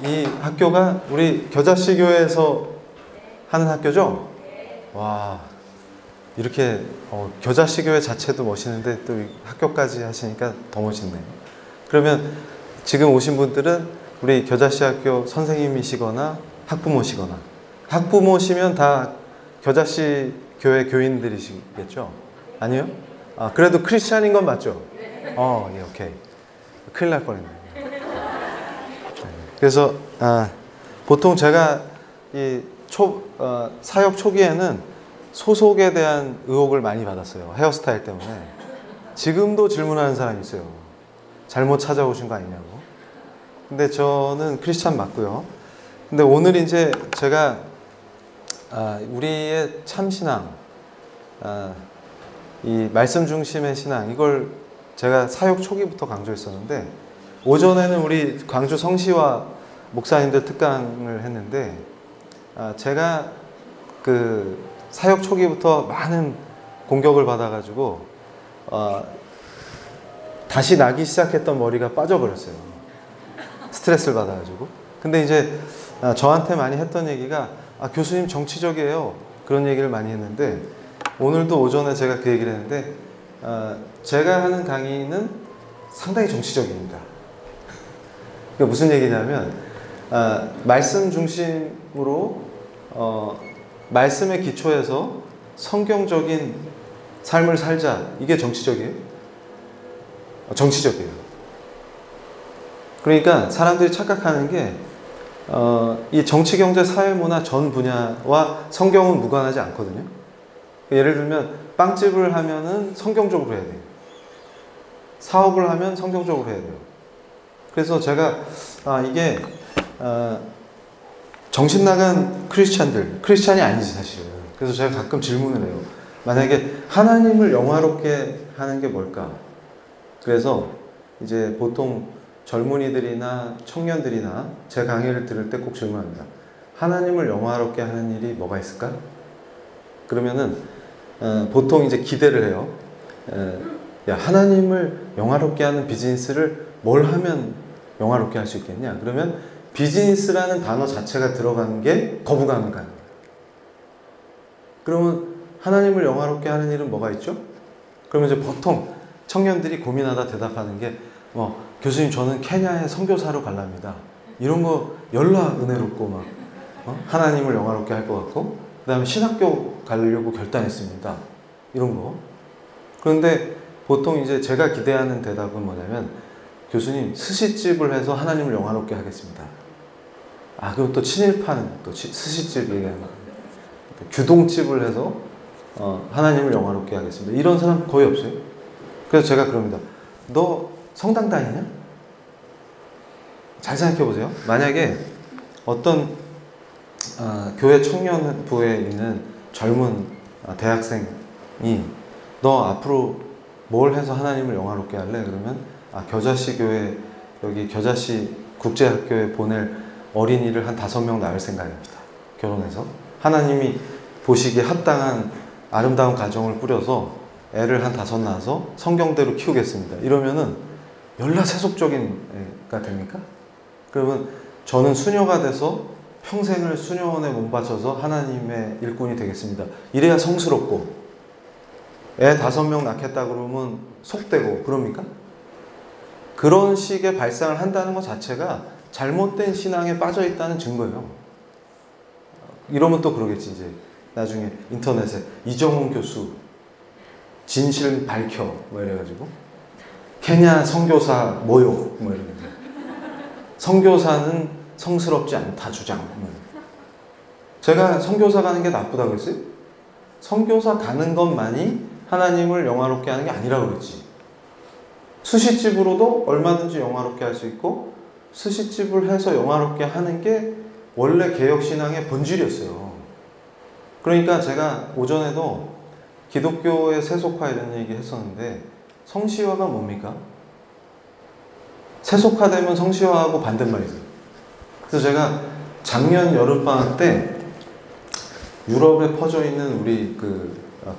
이 학교가 우리 겨자씨 교회에서 하는 학교죠? 와, 이렇게 겨자씨 교회 자체도 멋있는데 또 학교까지 하시니까 더 멋있네요. 그러면 지금 오신 분들은 우리 겨자씨 학교 선생님이시거나 학부모시거나, 학부모시면 다 겨자씨 교회 교인들이시겠죠? 아니요? 그래도 크리스찬인 건 맞죠? 예, 오케이. 큰일 날 뻔했네. 그래서 보통 제가 이 사역 초기에는 소속에 대한 의혹을 많이 받았어요. 헤어스타일 때문에. 지금도 질문하는 사람이 있어요. 잘못 찾아오신 거 아니냐고. 근데 저는 크리스찬 맞고요. 근데 오늘 이제 제가 우리의 참신앙, 이 말씀 중심의 신앙, 이걸 제가 사역 초기부터 강조했었는데, 오전에는 우리 광주 성시와 목사님들 특강을 했는데, 제가 그 사역 초기부터 많은 공격을 받아가지고 다시 나기 시작했던 머리가 빠져버렸어요. 스트레스를 받아가지고. 근데 이제 저한테 많이 했던 얘기가 교수님 정치적이에요. 그런 얘기를 많이 했는데, 오늘도 오전에 제가 그 얘기를 했는데, 제가 하는 강의는 상당히 정치적입니다. 그러니까 무슨 얘기냐면, 말씀 중심으로 말씀의 기초에서 성경적인 삶을 살자. 이게 정치적이에요? 정치적이에요. 그러니까 사람들이 착각하는 게 이 정치, 경제, 사회, 문화 전 분야와 성경은 무관하지 않거든요. 예를 들면 빵집을 하면은 성경적으로 해야 돼요. 사업을 하면 성경적으로 해야 돼요. 그래서 제가 이게 정신 나간 크리스찬이 아니지 사실은. 그래서 제가 가끔 질문을 해요. 만약에 하나님을 영화롭게 하는 게 뭘까? 그래서 이제 보통 젊은이들이나 청년들이나 제 강의를 들을 때 꼭 질문합니다. 하나님을 영화롭게 하는 일이 뭐가 있을까? 그러면은 보통 이제 기대를 해요. 야, 하나님을 영화롭게 하는 비즈니스를 뭘 하면 영화롭게 할 수 있겠냐? 그러면 비즈니스라는 단어 자체가 들어가는 게 거부감을 가는 거예요. 그러면 하나님을 영화롭게 하는 일은 뭐가 있죠? 그러면 이제 보통 청년들이 고민하다 대답하는 게 교수님 저는 케냐에 선교사로 가랍니다. 이런 거 열나 은혜롭고 막 하나님을 영화롭게 할 것 같고, 그 다음에 신학교 가려고 결단했습니다. 이런 거. 그런데 보통 이제 제가 기대하는 대답은 뭐냐면, 교수님 스시집을 해서 하나님을 영화롭게 하겠습니다. 그럼 또 친일파는 또 스시집 얘기하는 거. 규동집을 해서 하나님을 영화롭게 하겠습니다. 이런 사람 거의 없어요. 그래서 제가 그럽니다. 너 성당 다니냐? 잘 생각해 보세요. 만약에 어떤 교회 청년부에 있는 젊은 대학생이 너 앞으로 뭘 해서 하나님을 영화롭게 할래? 그러면 겨자씨 교회, 여기 겨자씨 국제학교에 보낼 어린이를 한 5명 낳을 생각입니다. 결혼해서 하나님이 보시기에 합당한 아름다운 가정을 꾸려서 애를 한 5 낳아서 성경대로 키우겠습니다. 이러면은 열나 세속적인 애가 됩니까? 그러면 저는 수녀가 돼서 평생을 수녀원에 몸바쳐서 하나님의 일꾼이 되겠습니다. 이래야 성스럽고, 애 5명 낳겠다 그러면 속되고 그럽니까? 그런 식의 발상을 한다는 것 자체가 잘못된 신앙에 빠져 있다는 증거예요. 이러면 또 그러겠지. 이제 나중에 인터넷에 이정훈 교수 진실 밝혀 이래가지고 케냐 선교사 모욕 이러면서 선교사는 성스럽지 않다 주장. 제가 선교사 가는 게 나쁘다고 그랬어요? 선교사 가는 것만이 하나님을 영화롭게 하는 게 아니라고 그랬지. 스시집으로도 얼마든지 영화롭게 할 수 있고, 스시집을 해서 영화롭게 하는 게 원래 개혁신앙의 본질이었어요. 그러니까 제가 오전에도 기독교의 세속화 이런 얘기 했었는데, 성시화가 뭡니까? 세속화되면 성시화하고 반대말이죠. 그래서 제가 작년 여름방학 때 유럽에 퍼져 있는 우리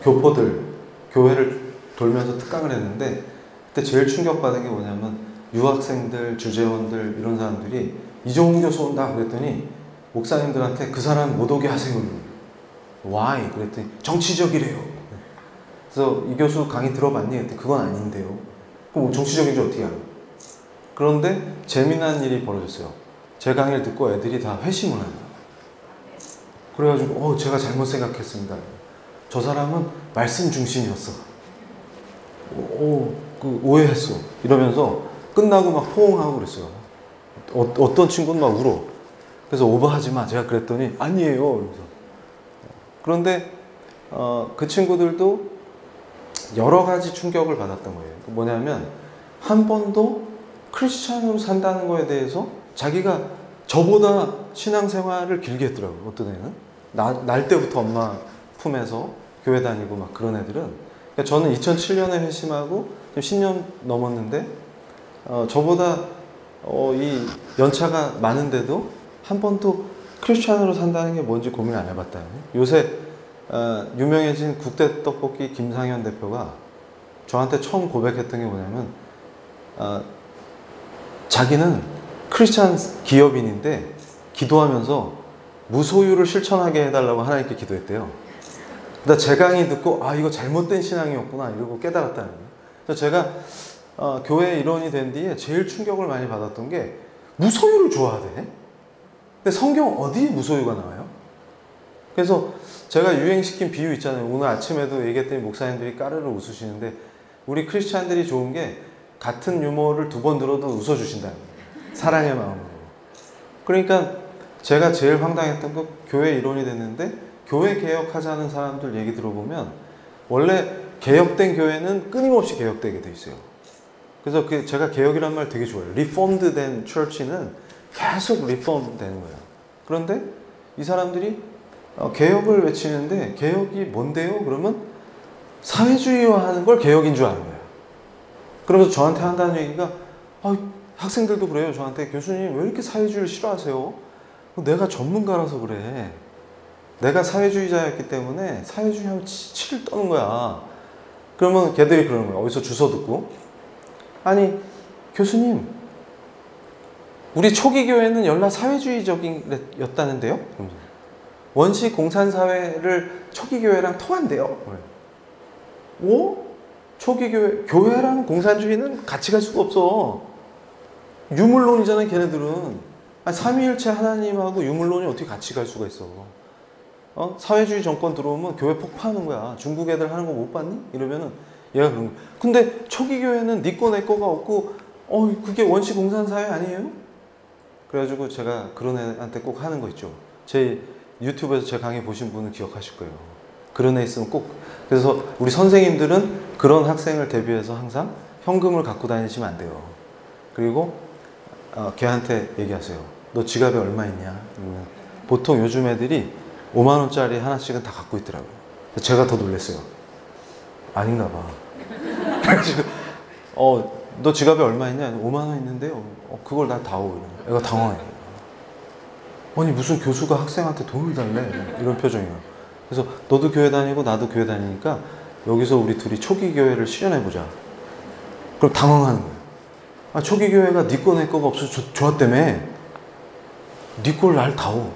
교포들 교회를 돌면서 특강을 했는데, 그때 제일 충격받은 게 뭐냐면 유학생들, 주재원들 이런 사람들이 이종훈 교수 온다 그랬더니 목사님들한테 그 사람 못 오게 하세요. Why? 그랬더니 정치적이래요. 그래서 이 교수 강의 들어봤니? 그랬더니 그건 아닌데요. 그럼 정치적인지 어떻게 알아? 그런데 재미난 일이 벌어졌어요. 제 강의를 듣고 애들이 다 회심을 하는 거예요. 그래가지고 제가 잘못 생각했습니다. 저 사람은 말씀 중심이었어. 그 오해했어. 이러면서 끝나고 막 포옹하고 그랬어요. 어떤 친구는 막 울어. 그래서 오버하지 마. 제가 그랬더니 아니에요. 이러면서. 그런데 그 친구들도 여러 가지 충격을 받았던 거예요. 뭐냐면 한 번도 크리스찬으로 산다는 거에 대해서 자기가 저보다 신앙생활을 길게 했더라고요. 어떤 애는 날 때부터 엄마 품에서 교회 다니고 막 그런 애들은. 그러니까 저는 2007년에 회심하고 10년 넘었는데 저보다 이 연차가 많은데도 한 번도 크리스찬으로 산다는 게 뭔지 고민을 안 해봤다는. 요새 유명해진 국대 떡볶이 김상현 대표가 저한테 처음 고백했던 게 뭐냐면 자기는 크리스찬 기업인인데 기도하면서 무소유를 실천하게 해달라고 하나님께 기도했대요. 근데 제 강의 듣고 이거 잘못된 신앙이었구나 이러고 깨달았다는 거예요. 그래서 제가 교회 일원이 된 뒤에 제일 충격을 많이 받았던 게 무소유를 좋아하대. 근데 성경 어디에 무소유가 나와요? 그래서 제가 유행시킨 비유 있잖아요. 오늘 아침에도 얘기했더니 목사님들이 까르르 웃으시는데 우리 크리스찬들이 좋은 게 같은 유머를 2번 들어도 웃어주신다는 거예요. 사랑의 마음으로. 그러니까 제가 제일 황당했던 거 교회 일원이 됐는데 교회 개혁하자는 사람들 얘기 들어보면 원래 개혁된 교회는 끊임없이 개혁되게 돼 있어요. 그래서 제가 개혁이란 말 되게 좋아해요. 리폼드 된 처치는 계속 리폼 되는 거예요. 그런데 이 사람들이 개혁을 외치는데 개혁이 뭔데요? 그러면 사회주의화하는 걸 개혁인 줄 아는 거예요. 그러면서 저한테 한다는 얘기가 학생들도 그래요. 저한테 교수님 왜 이렇게 사회주의를 싫어하세요? 내가 전문가라서 그래. 내가 사회주의자였기 때문에 사회주의 하면 치를 떠는 거야. 그러면 걔들이 그러는 거야. 어디서 주워 듣고. 아니 교수님 우리 초기 교회는 연락 사회주의적이었다는데요? 원시 공산사회를 초기 교회랑 통한대요. 초기 교회랑 공산주의는 같이 갈 수가 없어. 유물론이잖아요, 걔네들은. 삼위일체 하나님하고 유물론이 어떻게 같이 갈 수가 있어. 사회주의 정권 들어오면 교회 폭파하는 거야. 중국 애들 하는 거 못 봤니? 이러면은 얘가 그런 거야. 근데 초기 교회는 네 거 내 거가 없고 그게 원시 공산사회 아니에요? 그래가지고 제가 그런 애한테 꼭 하는 거 있죠. 제 유튜브에서 제 강의 보신 분은 기억하실 거예요. 그런 애 있으면 꼭. 그래서 우리 선생님들은 그런 학생을 대비해서 항상 현금을 갖고 다니시면 안 돼요. 그리고 걔한테 얘기하세요. 너 지갑에 얼마 있냐? 보통 요즘 애들이 5만 원짜리 하나씩은 다 갖고 있더라고요. 제가 더 놀랐어요. 아닌가 봐. 그래가지고 너 지갑에 얼마 있냐? 5만 원 있는데요. 그걸 다 다오. 애가 당황해요. 아니 무슨 교수가 학생한테 돈을 달래? 이런 표정이에요. 그래서 너도 교회 다니고 나도 교회 다니니까 여기서 우리 둘이 초기 교회를 실현해보자. 그럼 당황하는 거예요. 초기 교회가 네 거 내 거가 없어서 좋았다며. 네 걸 날 다오.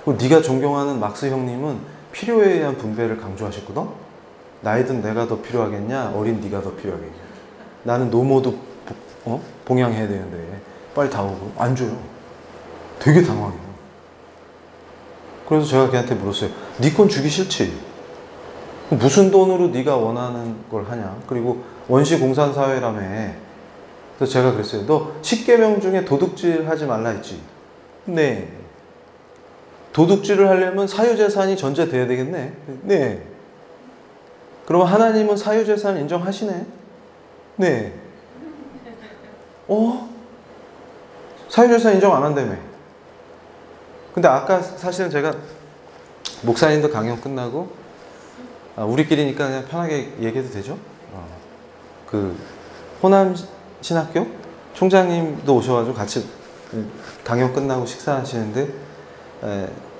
그리고 네가 존경하는 막스 형님은 필요에 의한 분배를 강조하셨거든. 나이든 내가 더 필요하겠냐? 어린 네가 더 필요하겠냐? 나는 노모도 봉양해야 되는데 빨리 다오고 안 줘요. 되게 당황해요. 그래서 제가 걔한테 물었어요. 네 건 주기 싫지? 무슨 돈으로 네가 원하는 걸 하냐? 그리고 원시 공산사회라며. 그래서 제가 그랬어요. 너 10계명 중에 도둑질 하지 말라 했지? 네. 도둑질을 하려면 사유재산이 전제돼야 되겠네? 네. 그러면 하나님은 사유재산 인정하시네? 네. 사유재산 인정 안 한다며. 근데 아까 사실은 제가 목사님도 강연 끝나고 우리끼리니까 그냥 편하게 얘기해도 되죠? 그 호남 신학교 총장님도 오셔가지고 같이 강연 끝나고 식사하시는데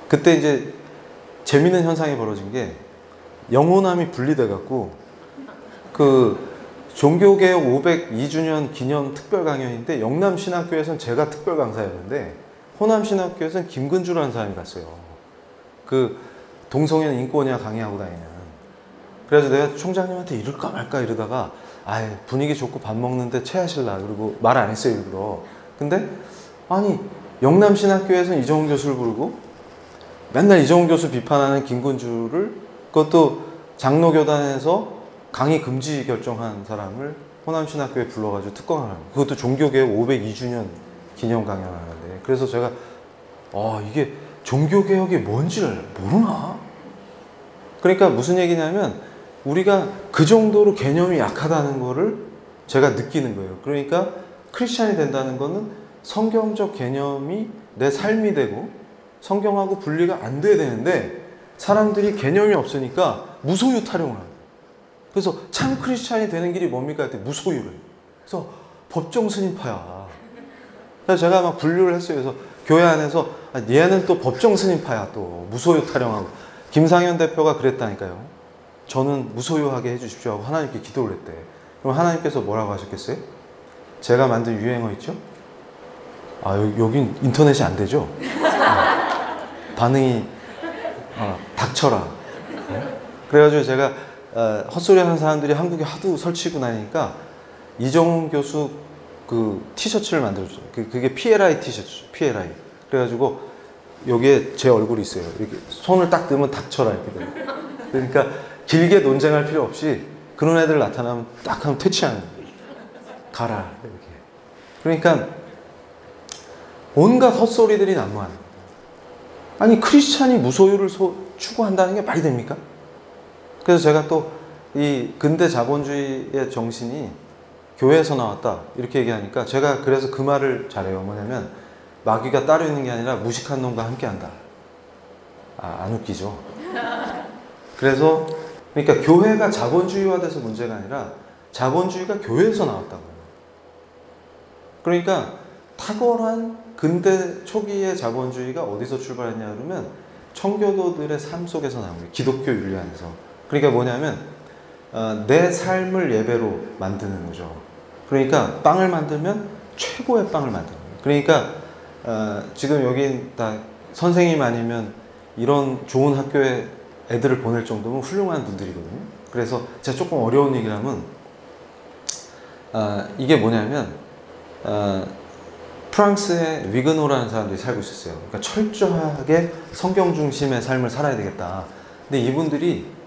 그때 이제 재밌는 현상이 벌어진 게 영호남이 분리돼 갖고 그 종교개혁 502주년 기념 특별 강연인데 영남신학교에서는 제가 특별 강사였는데 호남신학교에서는 김근주라는 사람이 갔어요. 그 동성애는 인권이야 강의하고 다니는. 그래서 내가 총장님한테 이럴까 말까 이러다가 분위기 좋고 밥 먹는데 체하실라 그리고 말 안 했어요 일부러. 근데 아니 영남신학교에서는 이정훈 교수를 부르고 맨날 이정훈 교수 비판하는 김근주를 그것도 장로교단에서 강의 금지 결정한 사람을 호남신학교에 불러가지고 특강을 하는 그것도 종교개혁 502주년 기념 강연을 하는데 그래서 제가 이게 종교개혁이 뭔지를 모르나? 그러니까 무슨 얘기냐면 우리가 그 정도로 개념이 약하다는 거를 제가 느끼는 거예요. 그러니까 크리스찬이 된다는 거는 성경적 개념이 내 삶이 되고 성경하고 분리가 안 돼야 되는데 사람들이 개념이 없으니까 무소유 타령을 합니다. 그래서 참 크리스찬이 되는 길이 뭡니까? 할 때 무소유를. 그래서 법정 스님파야. 그래서 제가 막 분류를 했어요. 그래서 교회 안에서 얘는 또 법정 스님파야 또 무소유 타령하고. 김상현 대표가 그랬다니까요. 저는 무소유하게 해주십시오 하고 하나님께 기도를 했대. 그럼 하나님께서 뭐라고 하셨겠어요? 제가 만든 유행어 있죠? 여긴 인터넷이 안 되죠? 반응이 닥쳐라. 그래가지고 제가 헛소리 하는 사람들이 한국에 하도 설치고 나니까 이정훈 교수 그 티셔츠를 만들어줬어요. 그게 PLI 티셔츠, PLI. 그래가지고 여기에 제 얼굴이 있어요. 이렇게 손을 딱 넣으면 닥쳐라 이렇게 돼요. 그러니까 길게 논쟁할 필요 없이 그런 애들 나타나면 딱 하면 퇴치하는 거예요. 가라 이렇게. 그러니까 온갖 헛소리들이 난무하는 거예요. 아니 크리스찬이 무소유를 추구한다는 게 말이 됩니까? 그래서 제가 또 이 근대 자본주의의 정신이 교회에서 나왔다 이렇게 얘기하니까 제가 그래서 그 말을 잘해요. 뭐냐면 마귀가 따로 있는 게 아니라 무식한 놈과 함께한다. 안 웃기죠? 그래서 그러니까 교회가 자본주의화돼서 문제가 아니라 자본주의가 교회에서 나왔다고요. 그러니까 탁월한 근대 초기의 자본주의가 어디서 출발했냐 그러면 청교도들의 삶 속에서 나온 거예요. 기독교 윤리 안에서. 그러니까 뭐냐면 내 삶을 예배로 만드는 거죠. 그러니까 빵을 만들면 최고의 빵을 만드는 거예요. 그러니까 지금 여기 다 선생님 아니면 이런 좋은 학교에 애들을 보낼 정도면 훌륭한 분들이거든요. 그래서 제가 조금 어려운 얘기를 하면 이게 뭐냐면 프랑스에 위그노라는 사람들이 살고 있었어요. 그러니까 철저하게 성경 중심의 삶을 살아야 되겠다. 근데 이분들이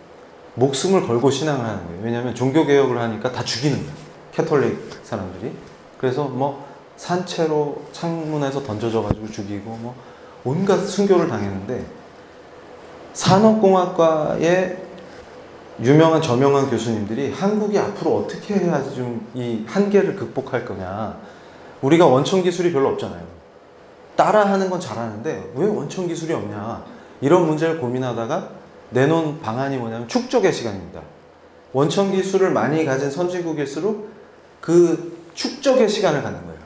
목숨을 걸고 신앙을 하는 거예요. 왜냐하면 종교개혁을 하니까 다 죽이는 거예요. 캐톨릭 사람들이. 그래서 뭐 산채로 창문에서 던져져가지고 죽이고 뭐 온갖 순교를 당했는데 산업공학과의 유명한 저명한 교수님들이 한국이 앞으로 어떻게 해야지 좀 이 한계를 극복할 거냐. 우리가 원천 기술이 별로 없잖아요. 따라하는 건 잘하는데 왜 원천 기술이 없냐. 이런 문제를 고민하다가 내놓은 방안이 뭐냐면 축적의 시간입니다. 원천 기술을 많이 가진 선진국일수록 그 축적의 시간을 갖는 거예요.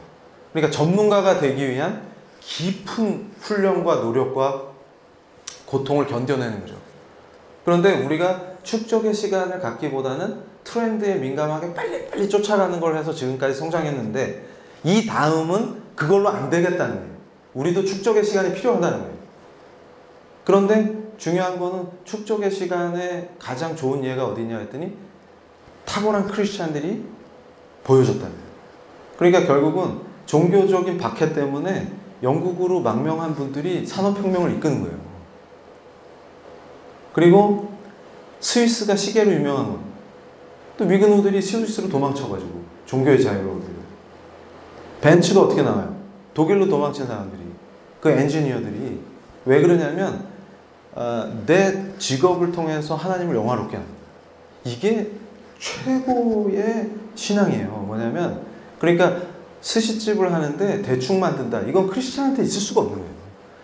그러니까 전문가가 되기 위한 깊은 훈련과 노력과 고통을 견뎌내는 거죠. 그런데 우리가 축적의 시간을 갖기보다는 트렌드에 민감하게 빨리빨리 쫓아가는 걸 해서 지금까지 성장했는데 이 다음은 그걸로 안 되겠다는 거예요. 우리도 축적의 시간이 필요하다는 거예요. 그런데 중요한 거는 축적의 시간에 가장 좋은 예가 어디냐 했더니 탁월한 크리스찬들이 보여줬다는 거예요. 그러니까 결국은 종교적인 박해 때문에 영국으로 망명한 분들이 산업혁명을 이끄는 거예요. 그리고 스위스가 시계로 유명한 거. 또 위그노들이 스위스로 도망쳐가지고 종교의 자유로 얻어요. 벤츠도 어떻게 나와요? 독일로 도망친 사람들이 그 엔지니어들이 왜 그러냐면 내 직업을 통해서 하나님을 영화롭게 합니다. 이게 최고의 신앙이에요. 뭐냐면 그러니까 스시집을 하는데 대충 만든다. 이건 크리스찬한테 있을 수가 없는 거예요.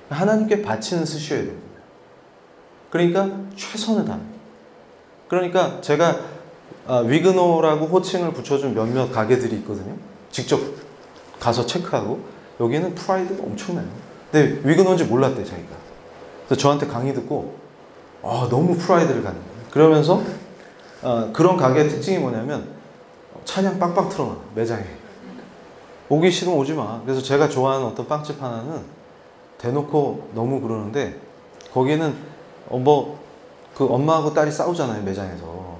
하나님께 바치는 스시여야 됩니다. 그러니까 최선을 다합니다. 그러니까 제가 위그노라고 호칭을 붙여준 몇몇 가게들이 있거든요. 직접 가서 체크하고 여기는 프라이드가 엄청나요. 근데 위그노인지 몰랐대 자기가. 그래서 저한테 강의 듣고 너무 프라이드를 갖는 거예요. 그러면서 그런 가게의 특징이 뭐냐면 찬양 빵빵 틀어놔, 매장에. 오기 싫으면 오지 마. 그래서 제가 좋아하는 어떤 빵집 하나는 대놓고 너무 그러는데, 거기는 그 엄마하고 딸이 싸우잖아요, 매장에서.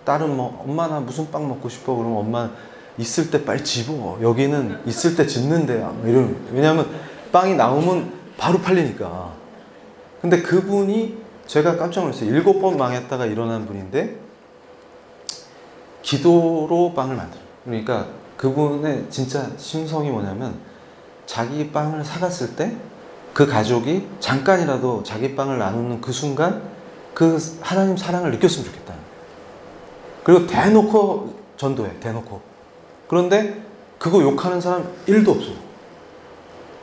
딸은 엄마 나 무슨 빵 먹고 싶어? 그러면 엄마 있을 때 빨리 집어. 여기는 있을 때 집는 데야. 왜냐면 빵이 나오면 바로 팔리니까. 근데 그분이, 제가 깜짝 놀랐어요. 7번 망했다가 일어난 분인데 기도로 빵을 만들어요. 그러니까 그분의 진짜 심성이 뭐냐면, 자기 빵을 사갔을 때 그 가족이 잠깐이라도 자기 빵을 나누는 그 순간 그 하나님 사랑을 느꼈으면 좋겠다. 그리고 대놓고 전도해, 대놓고. 그런데 그거 욕하는 사람 1도 없어.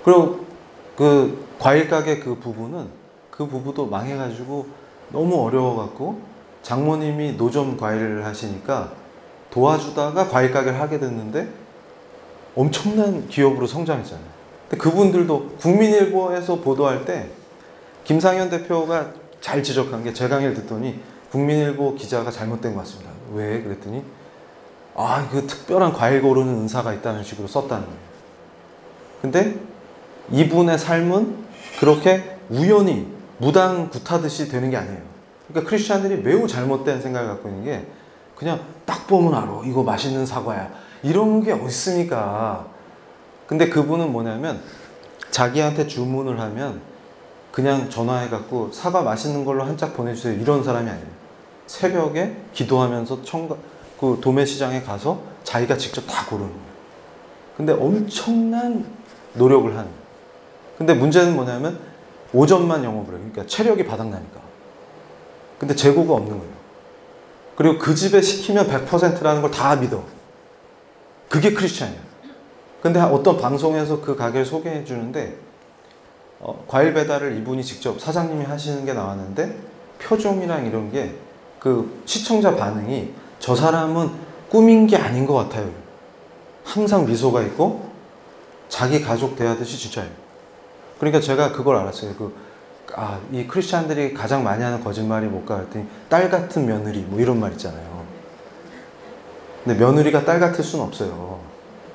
그리고 그 과일 가게 그 부부도 망해가지고 너무 어려워갖고 장모님이 노점 과일을 하시니까 도와주다가 과일 가게를 하게 됐는데 엄청난 기업으로 성장했잖아요. 근데 그분들도 국민일보에서 보도할 때 김상현 대표가 잘 지적한 게, 제 강의를 듣더니 국민일보 기자가 잘못된 것 같습니다. 왜? 그랬더니 그 특별한 과일 고르는 은사가 있다는 식으로 썼다는 거예요. 근데 이분의 삶은 그렇게 우연히 무당 굿하듯이 되는 게 아니에요. 그러니까 크리스찬들이 매우 잘못된 생각을 갖고 있는 게, 그냥 딱 보면 알아, 이거 맛있는 사과야, 이런 게 어디 있습니까? 근데 그분은 뭐냐면, 자기한테 주문을 하면 그냥 전화해갖고 사과 맛있는 걸로 한 짝 보내주세요, 이런 사람이 아니에요. 새벽에 기도하면서 그 도매시장에 가서 자기가 직접 다 고르는 거예요. 근데 엄청난 노력을 하는 거예요. 근데 문제는 뭐냐면 오전만 영업을 해요. 그러니까 체력이 바닥나니까. 근데 재고가 없는 거예요. 그리고 그 집에 시키면 100%라는 걸 다 믿어. 그게 크리스찬이에요. 근데 어떤 방송에서 그 가게를 소개해 주는데, 과일 배달을 이분이 직접 사장님이 하시는 게 나왔는데, 표정이랑 이런 게, 그 시청자 반응이, 저 사람은 꾸민 게 아닌 것 같아요. 항상 미소가 있고 자기 가족 대하듯이 진짜예요. 그러니까 제가 그걸 알았어요. 이 크리스찬들이 가장 많이 하는 거짓말이 뭘까 했더니, 딸 같은 며느리, 뭐 이런 말 있잖아요. 근데 며느리가 딸 같을 수는 없어요.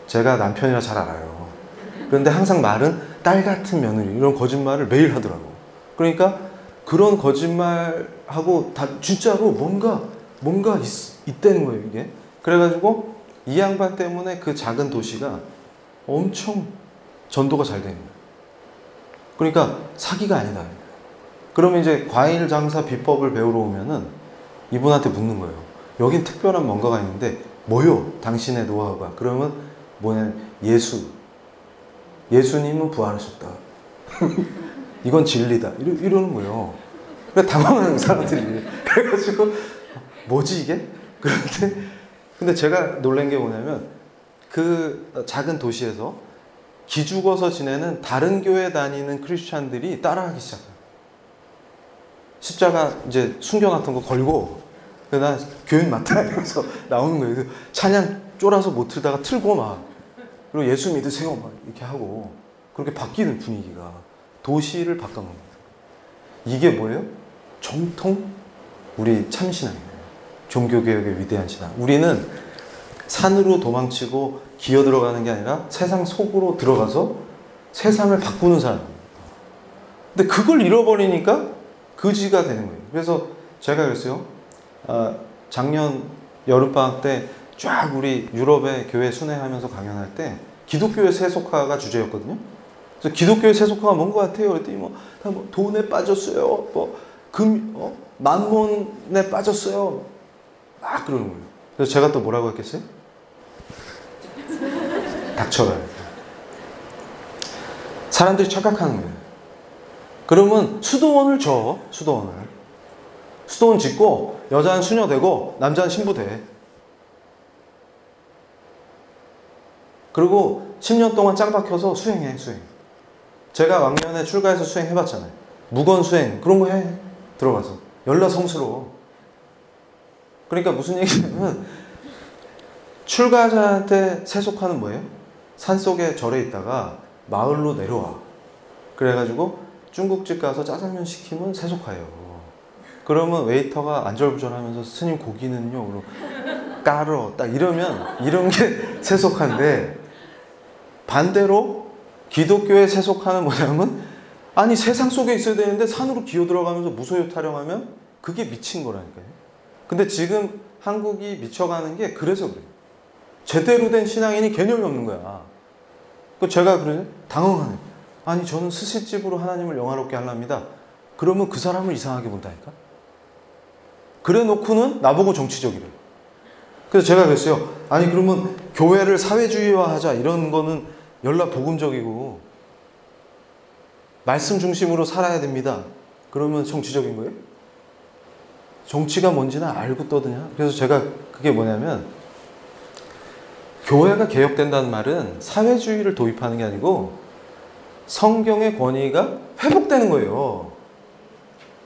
제가 남편이라 잘 알아요. 그런데 항상 말은 딸 같은 며느리, 이런 거짓말을 매일 하더라고. 그러니까 그런 거짓말하고 다 진짜로 뭔가 있다는 거예요, 이게. 그래가지고 이 양반 때문에 그 작은 도시가 엄청 전도가 잘 되는 거예요. 그러니까 사기가 아니다. 그러면 이제 과일 장사 비법을 배우러 오면은 이분한테 묻는 거예요. 여긴 특별한 뭔가가 있는데 뭐요? 당신의 노하우가. 그러면 예수님은 부활하셨다. 이건 진리다. 이러는 거예요. 그러니까 당황하는 사람들이. 그래가지고 뭐지 이게? 근데 제가 놀란 게 뭐냐면, 그 작은 도시에서 기죽어서 지내는 다른 교회 다니는 크리스찬들이 따라하기 시작해요. 십자가 이제 순교 같은 거 걸고, 나 교인 맞다 이러면서 나오는 거예요. 찬양 쫄아서 못 틀다가 틀고 막, 그리고 예수 믿으세요 막 이렇게 하고, 그렇게 바뀌는 분위기가 도시를 바꿔놓은 거예요. 이게 뭐예요? 정통 우리 참신앙이에요. 종교개혁의 위대한 신앙. 우리는 산으로 도망치고 기어 들어가는 게 아니라 세상 속으로 들어가서 세상을 바꾸는 사람입니다. 근데 그걸 잃어버리니까 거지가 되는 거예요. 그래서 제가 그랬어요. 작년 여름방학 때 쫙 우리 유럽의 교회 순회하면서 강연할 때 기독교의 세속화가 주제였거든요. 그래서 기독교의 세속화가 뭔 것 같아요? 그랬더니 다 돈에 빠졌어요. 만몬에 빠졌어요. 막 그러는 거예요. 그래서 제가 또 뭐라고 했겠어요? 닥쳐라. 사람들이 착각하는 거예요. 그러면 수도원을 줘. 수도원 짓고 여자는 수녀 되고 남자는 신부 돼. 그리고 10년 동안 짱 박혀서 수행. 제가 왕년에 출가해서 수행해봤잖아요. 무건 수행 그런 거 해. 들어가서 열나성스러워. 그러니까 무슨 얘기냐면, 출가자한테 세속화는 뭐예요? 산속에 절에 있다가 마을로 내려와. 그래가지고 중국집 가서 짜장면 시키면 세속화예요. 그러면 웨이터가 안절부절하면서 스님 고기는요? 깔어 딱 이러면 이런 게 세속화인데, 반대로 기독교에 세속화는 뭐냐면, 아니 세상 속에 있어야 되는데 산으로 기어 들어가면서 무소유 타령하면 그게 미친 거라니까요. 근데 지금 한국이 미쳐가는 게 그래서 그래요. 제대로 된 신앙인이 개념이 없는 거야. 그 제가 그러네, 당황하네. 아니 저는 스시집으로 하나님을 영화롭게 하랍니다. 그러면 그 사람을 이상하게 본다니까. 그래 놓고는 나보고 정치적이래. 그래서 제가 그랬어요. 아니 그러면 교회를 사회주의화하자 이런 거는 연락 복음적이고 말씀 중심으로 살아야 됩니다. 그러면 정치적인 거예요? 정치가 뭔지는 알고 떠드냐? 그래서 제가 그게 뭐냐면, 교회가 개혁된다는 말은 사회주의를 도입하는 게 아니고 성경의 권위가 회복되는 거예요.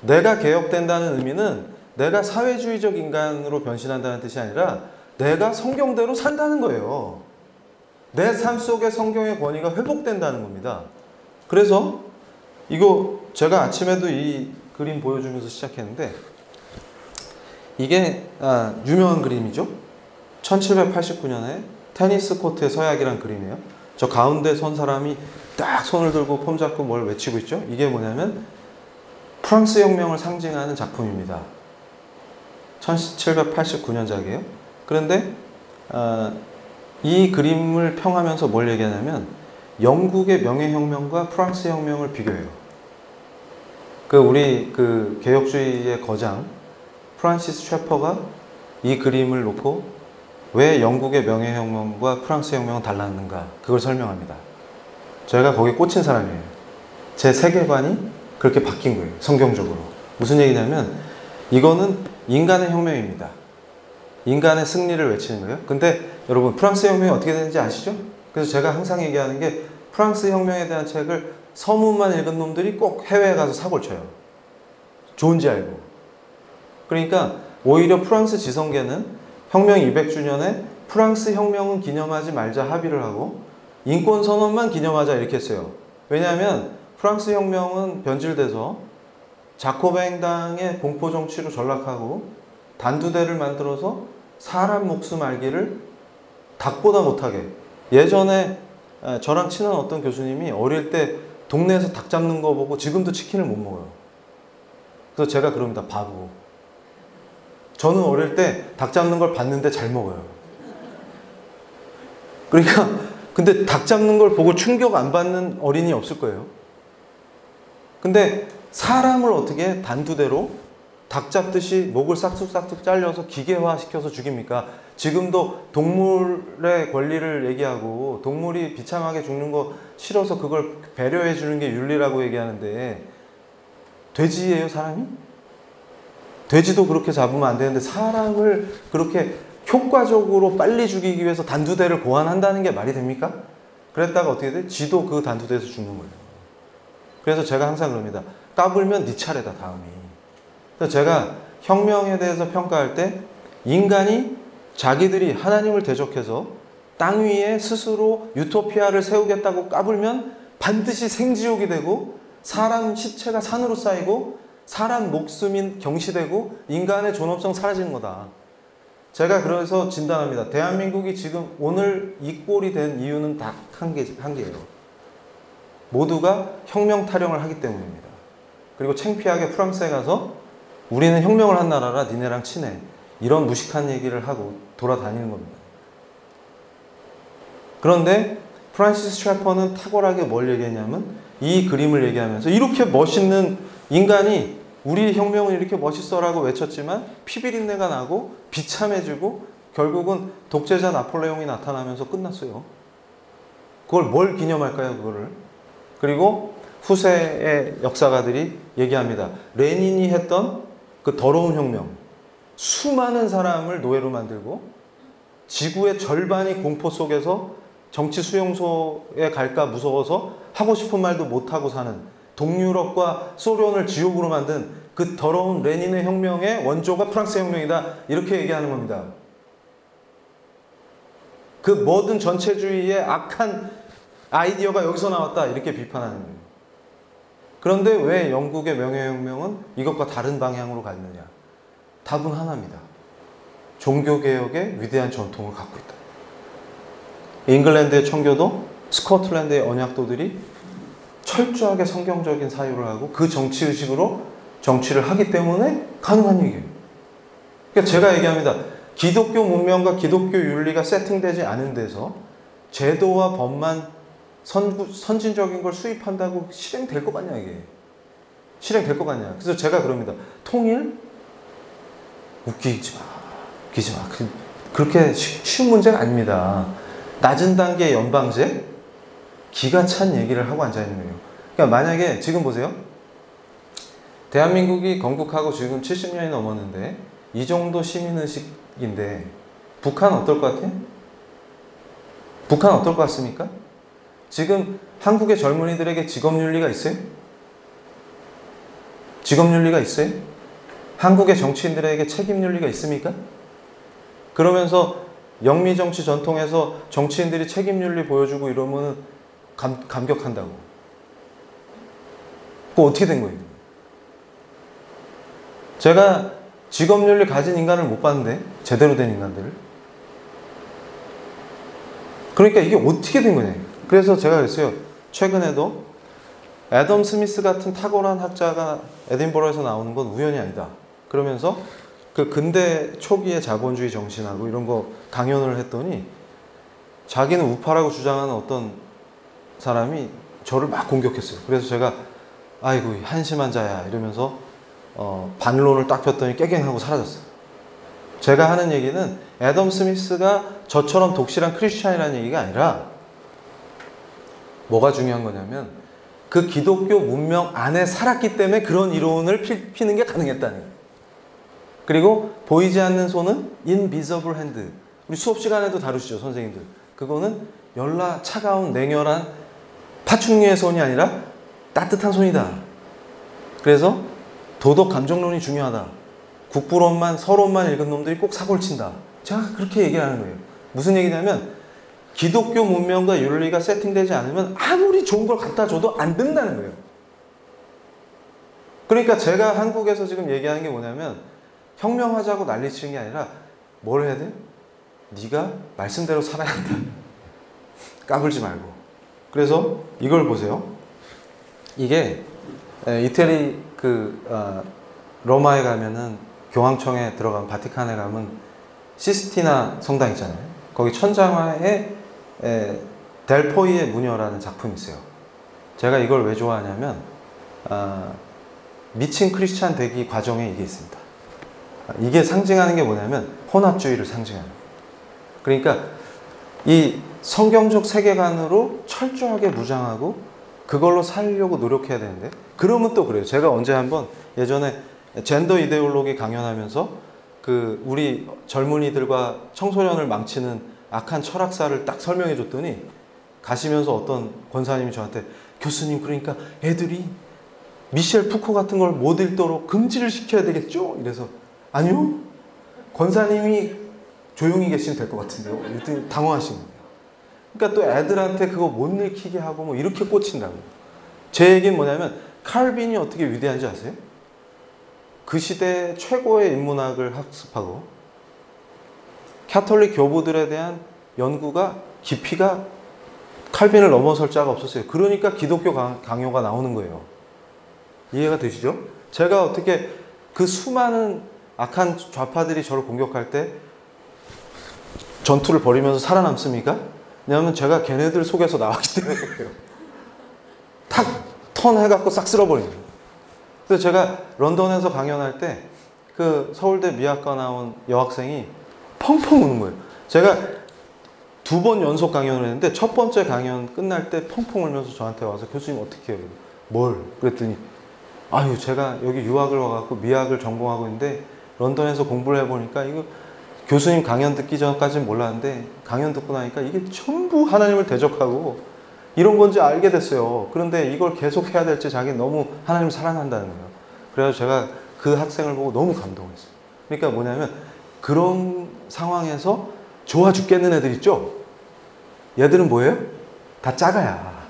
내가 개혁된다는 의미는 내가 사회주의적 인간으로 변신한다는 뜻이 아니라 내가 성경대로 산다는 거예요. 내 삶 속에 성경의 권위가 회복된다는 겁니다. 그래서 이거 제가 아침에도 이 그림 보여주면서 시작했는데, 이게 유명한 그림이죠. 1789년에 테니스 코트의 서약이란 그림이에요. 저 가운데 선 사람이 딱 손을 들고 폼 잡고 뭘 외치고 있죠. 이게 뭐냐면 프랑스 혁명을 상징하는 작품입니다. 1789년작이에요. 그런데 이 그림을 평하면서 뭘 얘기하냐면 영국의 명예혁명과 프랑스 혁명을 비교해요. 우리 개혁주의의 거장 프란시스 셰퍼가 이 그림을 놓고 왜 영국의 명예혁명과 프랑스 혁명은 달랐는가, 그걸 설명합니다. 제가 거기에 꽂힌 사람이에요. 제 세계관이 그렇게 바뀐 거예요. 성경적으로. 무슨 얘기냐면 이거는 인간의 혁명입니다. 인간의 승리를 외치는 거예요. 근데 여러분 프랑스 혁명이 어떻게 되는지 아시죠? 그래서 제가 항상 얘기하는 게, 프랑스 혁명에 대한 책을 서문만 읽은 놈들이 꼭 해외에 가서 사고를 쳐요. 좋은지 알고. 그러니까 오히려 프랑스 지성계는 혁명 200주년에 프랑스 혁명은 기념하지 말자 합의를 하고 인권선언만 기념하자 이렇게 했어요. 왜냐하면 프랑스 혁명은 변질돼서 자코베 행당의 공포정치로 전락하고 단두대를 만들어서 사람 목숨 알기를 닭보다 못하게, 예전에 저랑 친한 어떤 교수님이 어릴 때 동네에서 닭 잡는 거 보고 지금도 치킨을 못 먹어요. 그래서 제가 그럽니다. 바보. 저는 어릴 때 닭 잡는 걸 봤는데 잘 먹어요. 그러니까 근데 닭 잡는 걸 보고 충격 안 받는 어린이 없을 거예요. 근데 사람을 어떻게 단두대로 닭 잡듯이 목을 싹둑싹둑 잘려서 기계화시켜서 죽입니까? 지금도 동물의 권리를 얘기하고 동물이 비참하게 죽는 거 싫어서 그걸 배려해 주는 게 윤리라고 얘기하는데, 돼지예요, 사람이? 돼지도 그렇게 잡으면 안 되는데 사람을 그렇게 효과적으로 빨리 죽이기 위해서 단두대를 고안한다는 게 말이 됩니까? 그랬다가 어떻게 돼? 지도 그 단두대에서 죽는 거예요. 그래서 제가 항상 그럽니다. 까불면 네 차례다, 다음이. 그래서 제가 혁명에 대해서 평가할 때 인간이 자기들이 하나님을 대적해서 땅 위에 스스로 유토피아를 세우겠다고 까불면 반드시 생지옥이 되고 사람 시체가 산으로 쌓이고 사람 목숨이 경시되고 인간의 존엄성 사라지는 거다. 제가 그래서 진단합니다. 대한민국이 지금 오늘 이 꼴이 된 이유는 딱 한 개예요. 모두가 혁명 타령을 하기 때문입니다. 그리고 창피하게 프랑스에 가서 우리는 혁명을 한 나라라 니네랑 친해, 이런 무식한 얘기를 하고 돌아다니는 겁니다. 그런데 프란시스 셰퍼는 탁월하게 뭘 얘기했냐면 이 그림을 얘기하면서 이렇게 멋있는 인간이 우리 혁명은 이렇게 멋있어라고 외쳤지만 피비린내가 나고 비참해지고 결국은 독재자 나폴레옹이 나타나면서 끝났어요. 그걸 뭘 기념할까요, 그거를? 그리고 후세의 역사가들이 얘기합니다. 레닌이 했던 그 더러운 혁명, 수많은 사람을 노예로 만들고 지구의 절반이 공포 속에서 정치 수용소에 갈까 무서워서 하고 싶은 말도 못하고 사는, 동유럽과 소련을 지옥으로 만든 그 더러운 레닌의 혁명의 원조가 프랑스 혁명이다, 이렇게 얘기하는 겁니다. 그 모든 전체주의의 악한 아이디어가 여기서 나왔다, 이렇게 비판하는 거예요. 그런데 왜 영국의 명예혁명은 이것과 다른 방향으로 갔느냐? 답은 하나입니다. 종교개혁의 위대한 전통을 갖고 있다. 잉글랜드의 청교도, 스코틀랜드의 언약도들이 철저하게 성경적인 사유를 하고 그 정치의식으로 정치를 하기 때문에 가능한 얘기예요. 그러니까 제가 얘기합니다. 기독교 문명과 기독교 윤리가 세팅되지 않은 데서 제도와 법만 선진적인 걸 수입한다고 실행될 것 같냐 이게. 실행될 것 같냐. 그래서 제가 그럽니다. 통일? 웃기지 마. 웃기지 마. 그렇게 쉬운 문제가 아닙니다. 낮은 단계의 연방제? 기가 찬 얘기를 하고 앉아있는 거예요. 그러니까 만약에 지금 보세요. 대한민국이 건국하고 지금 70년이 넘었는데 이 정도 시민의식인데 북한 어떨 것 같아요? 북한 어떨 것 같습니까? 지금 한국의 젊은이들에게 직업윤리가 있어요? 직업윤리가 있어요? 한국의 정치인들에게 책임윤리가 있습니까? 그러면서 영미정치 전통에서 정치인들이 책임윤리 보여주고 이러면 감격한다고. 그거 어떻게 된 거예요? 제가 직업윤리 가진 인간을 못 봤는데, 제대로 된 인간들을. 그러니까 이게 어떻게 된 거냐. 그래서 제가 그랬어요. 최근에도 애덤 스미스 같은 탁월한 학자가 에딘버러에서 나오는 건 우연이 아니다. 그러면서 그 근대 초기의 자본주의 정신하고 이런 거 강연을 했더니 자기는 우파라고 주장하는 어떤 사람이 저를 막 공격했어요. 그래서 제가 아이고 한심한 자야 이러면서 반론을 딱 폈더니 깨갱하고 사라졌어요. 제가 하는 얘기는 애덤 스미스가 저처럼 독실한 크리스찬이라는 얘기가 아니라 뭐가 중요한 거냐면 그 기독교 문명 안에 살았기 때문에 그런 이론을 피는 게 가능했다는 거예요. 그리고 보이지 않는 손은 invisible hand. 우리 수업 시간에도 다루시죠, 선생님들. 그거는 열나 차가운 냉혈한 파충류의 손이 아니라 따뜻한 손이다. 그래서 도덕 감정론이 중요하다. 국부론만 서론만 읽은 놈들이 꼭 사고를 친다. 제가 그렇게 얘기하는 거예요. 무슨 얘기냐면 기독교 문명과 윤리가 세팅되지 않으면 아무리 좋은 걸 갖다 줘도 안 된다는 거예요. 그러니까 제가 한국에서 지금 얘기하는 게 뭐냐면 혁명하자고 난리치는 게 아니라 뭘 해야 돼? 네가 말씀대로 살아야 한다. 까불지 말고. 그래서 이걸 보세요. 이게 이태리 로마에 가면은 교황청에 들어가면 바티칸에 가면 시스티나 성당 있잖아요. 거기 천장화에 델포이의 무녀라는 작품이 있어요. 제가 이걸 왜 좋아하냐면 미친 크리스찬 되기 과정에 이게 있습니다. 이게 상징하는 게 뭐냐면 혼합주의를 상징하는 거예요. 그러니까 이 성경적 세계관으로 철저하게 무장하고 그걸로 살려고 노력해야 되는데 그러면 또 그래요. 제가 언제 한번 예전에 젠더 이데올로기 강연하면서 우리 젊은이들과 청소년을 망치는 악한 철학사를 딱 설명해 줬더니 가시면서 어떤 권사님이 저한테 교수님 그러니까 애들이 미셸 푸코 같은 걸 못 읽도록 금지를 시켜야 되겠죠? 이래서 아니요. 권사님이 조용히 계시면 될 것 같은데요. 이랬더니 당황하신 거예요. 그러니까 또 애들한테 그거 못 읽히게 하고 뭐 이렇게 꽂힌다고. 제 얘기는 뭐냐면 칼빈이 어떻게 위대한지 아세요? 그 시대 최고의 인문학을 학습하고 캐톨릭 교부들에 대한 연구가 깊이가 칼빈을 넘어설 자가 없었어요. 그러니까 기독교 강요가 나오는 거예요. 이해가 되시죠? 제가 어떻게 그 수많은 악한 좌파들이 저를 공격할 때 전투를 벌이면서 살아남습니까? 왜냐하면 제가 걔네들 속에서 나왔기 때문에 그래요. 탁 턴해갖고 싹 쓸어버리는 거예요. 그래서 제가 런던에서 강연할 때 그 서울대 미학과 나온 여학생이 펑펑 우는 거예요. 제가 2번 연속 강연을 했는데 첫 번째 강연 끝날 때 펑펑 울면서 저한테 와서 교수님 어떻게 해요? 뭘? 그랬더니 아유 제가 여기 유학을 와갖고 미학을 전공하고 있는데 런던에서 공부를 해보니까 이거 교수님 강연 듣기 전까지는 몰랐는데 강연 듣고 나니까 이게 전부 하나님을 대적하고 이런 건지 알게 됐어요. 그런데 이걸 계속 해야 될지 자기는 너무 하나님을 사랑한다는 거예요. 그래서 제가 그 학생을 보고 너무 감동했어요. 그러니까 뭐냐면 그런 상황에서 좋아 죽겠는 애들 있죠? 얘들은 뭐예요? 다 작아야.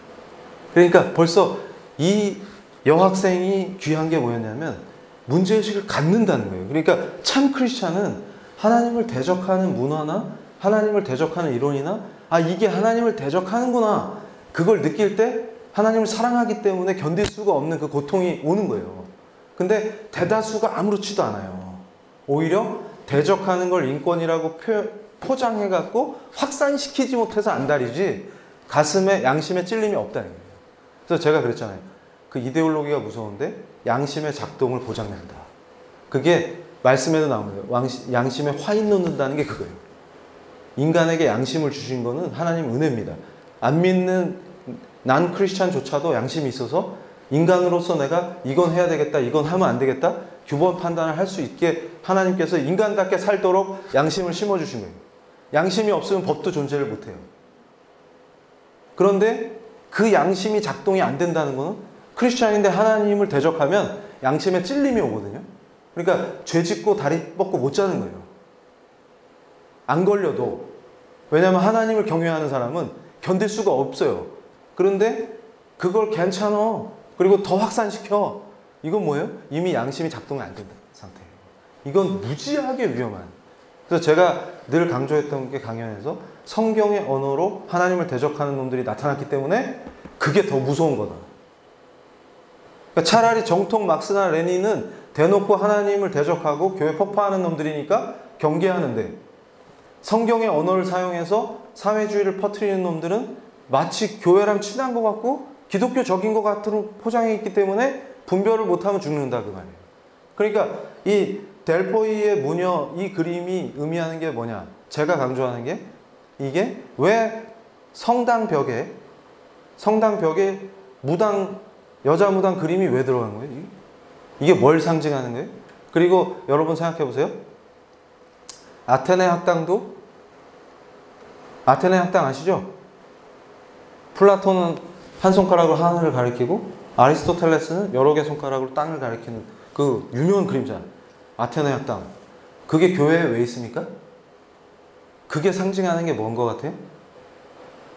그러니까 벌써 이 여학생이 귀한 게 뭐였냐면 문제의식을 갖는다는 거예요. 그러니까 참 크리스찬은 하나님을 대적하는 문화나 하나님을 대적하는 이론이나 이게 하나님을 대적하는구나 그걸 느낄 때 하나님을 사랑하기 때문에 견딜 수가 없는 그 고통이 오는 거예요. 근데 대다수가 아무렇지도 않아요. 오히려 대적하는 걸 인권이라고 포장해갖고 확산시키지 못해서 안달이지 가슴에 양심에 찔림이 없다는 거예요. 그래서 제가 그랬잖아요. 그 이데올로기가 무서운데 양심의 작동을 보장한다. 그게 말씀에도 나옵니다. 양심에 화인 놓는다는 게 그거예요. 인간에게 양심을 주신 거는 하나님 은혜입니다. 안 믿는 난 크리스찬조차도 양심이 있어서 인간으로서 내가 이건 해야 되겠다, 이건 하면 안 되겠다 규범 판단을 할 수 있게 하나님께서 인간답게 살도록 양심을 심어주신 거예요. 양심이 없으면 법도 존재를 못해요. 그런데 그 양심이 작동이 안 된다는 거는 크리스찬인데 하나님을 대적하면 양심에 찔림이 오거든요. 그러니까 죄 짓고 다리 뻗고 못 자는 거예요. 안 걸려도. 왜냐하면 하나님을 경외하는 사람은 견딜 수가 없어요. 그런데 그걸 괜찮아. 그리고 더 확산시켜. 이건 뭐예요? 이미 양심이 작동이 안 된다는 상태예요. 이건 무지하게 위험한. 그래서 제가 늘 강조했던 게 강연에서 성경의 언어로 하나님을 대적하는 놈들이 나타났기 때문에 그게 더 무서운 거다. 그러니까 차라리 정통 막스나 레닌은 대놓고 하나님을 대적하고 교회 폭파하는 놈들이니까 경계하는데 성경의 언어를 사용해서 사회주의를 퍼뜨리는 놈들은 마치 교회랑 친한 것 같고 기독교적인 것 같은 포장해 있기 때문에 분별을 못하면 죽는다 그 말이에요. 그러니까 이 델포이의 무녀 이 그림이 의미하는 게 뭐냐? 제가 강조하는 게 이게 왜 성당 벽에 무당 여자 무당 그림이 왜 들어간 거예요? 이게 뭘 상징하는 거예요? 그리고 여러분 생각해 보세요. 아테네 학당 아시죠? 플라톤은 한 손가락으로 하늘을 가리키고 아리스토텔레스는 여러 개 손가락으로 땅을 가리키는 그 유명한 그림잖아요. 아테네 학당. 그게 교회에 왜 있습니까? 그게 상징하는 게 뭔 것 같아요?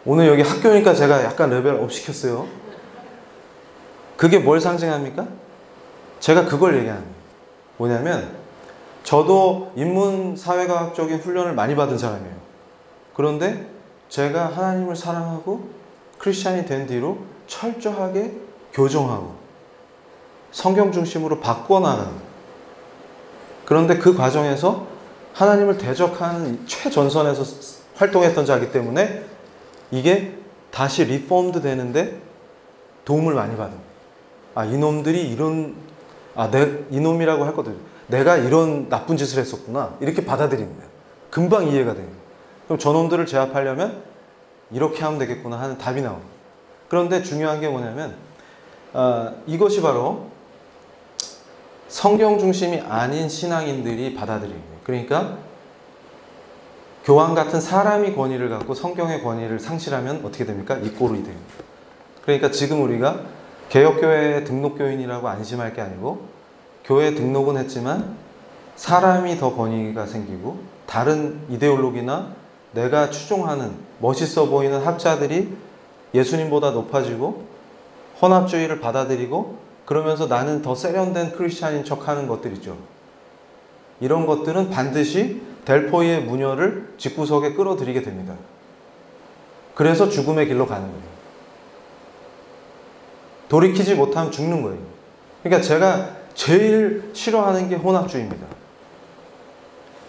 오늘 여기 학교니까 제가 약간 레벨 업 시켰어요. 그게 뭘 상징합니까? 제가 그걸 얘기하는 거예요. 뭐냐면 저도 인문사회과학적인 훈련을 많이 받은 사람이에요. 그런데 제가 하나님을 사랑하고 크리스찬이 된 뒤로 철저하게 교정하고 성경 중심으로 바꿔나가는. 그런데 그 과정에서 하나님을 대적하는 최전선에서 활동했던 자이기 때문에 이게 다시 리폼드 되는데 도움을 많이 받은. 이놈들이 이놈이라고 할 거거든요. 내가 이런 나쁜 짓을 했었구나. 이렇게 받아들입니다. 금방 이해가 돼요. 그럼 저놈들을 제압하려면 이렇게 하면 되겠구나 하는 답이 나옵니다. 그런데 중요한 게 뭐냐면 이것이 바로 성경 중심이 아닌 신앙인들이 받아들이는 거예요. 그러니까 교황 같은 사람이 권위를 갖고 성경의 권위를 상실하면 어떻게 됩니까? 이 꼴이 돼요. 그러니까 지금 우리가 개혁교회 등록교인이라고 안심할 게 아니고 교회 등록은 했지만 사람이 더 권위가 생기고 다른 이데올로기나 내가 추종하는 멋있어 보이는 학자들이 예수님보다 높아지고 혼합주의를 받아들이고 그러면서 나는 더 세련된 크리스찬인 척하는 것들이죠. 이런 것들은 반드시 델포이의 무녀를 집구석에 끌어들이게 됩니다. 그래서 죽음의 길로 가는 거예요. 돌이키지 못하면 죽는 거예요. 그러니까 제가 제일 싫어하는 게 혼합주의입니다.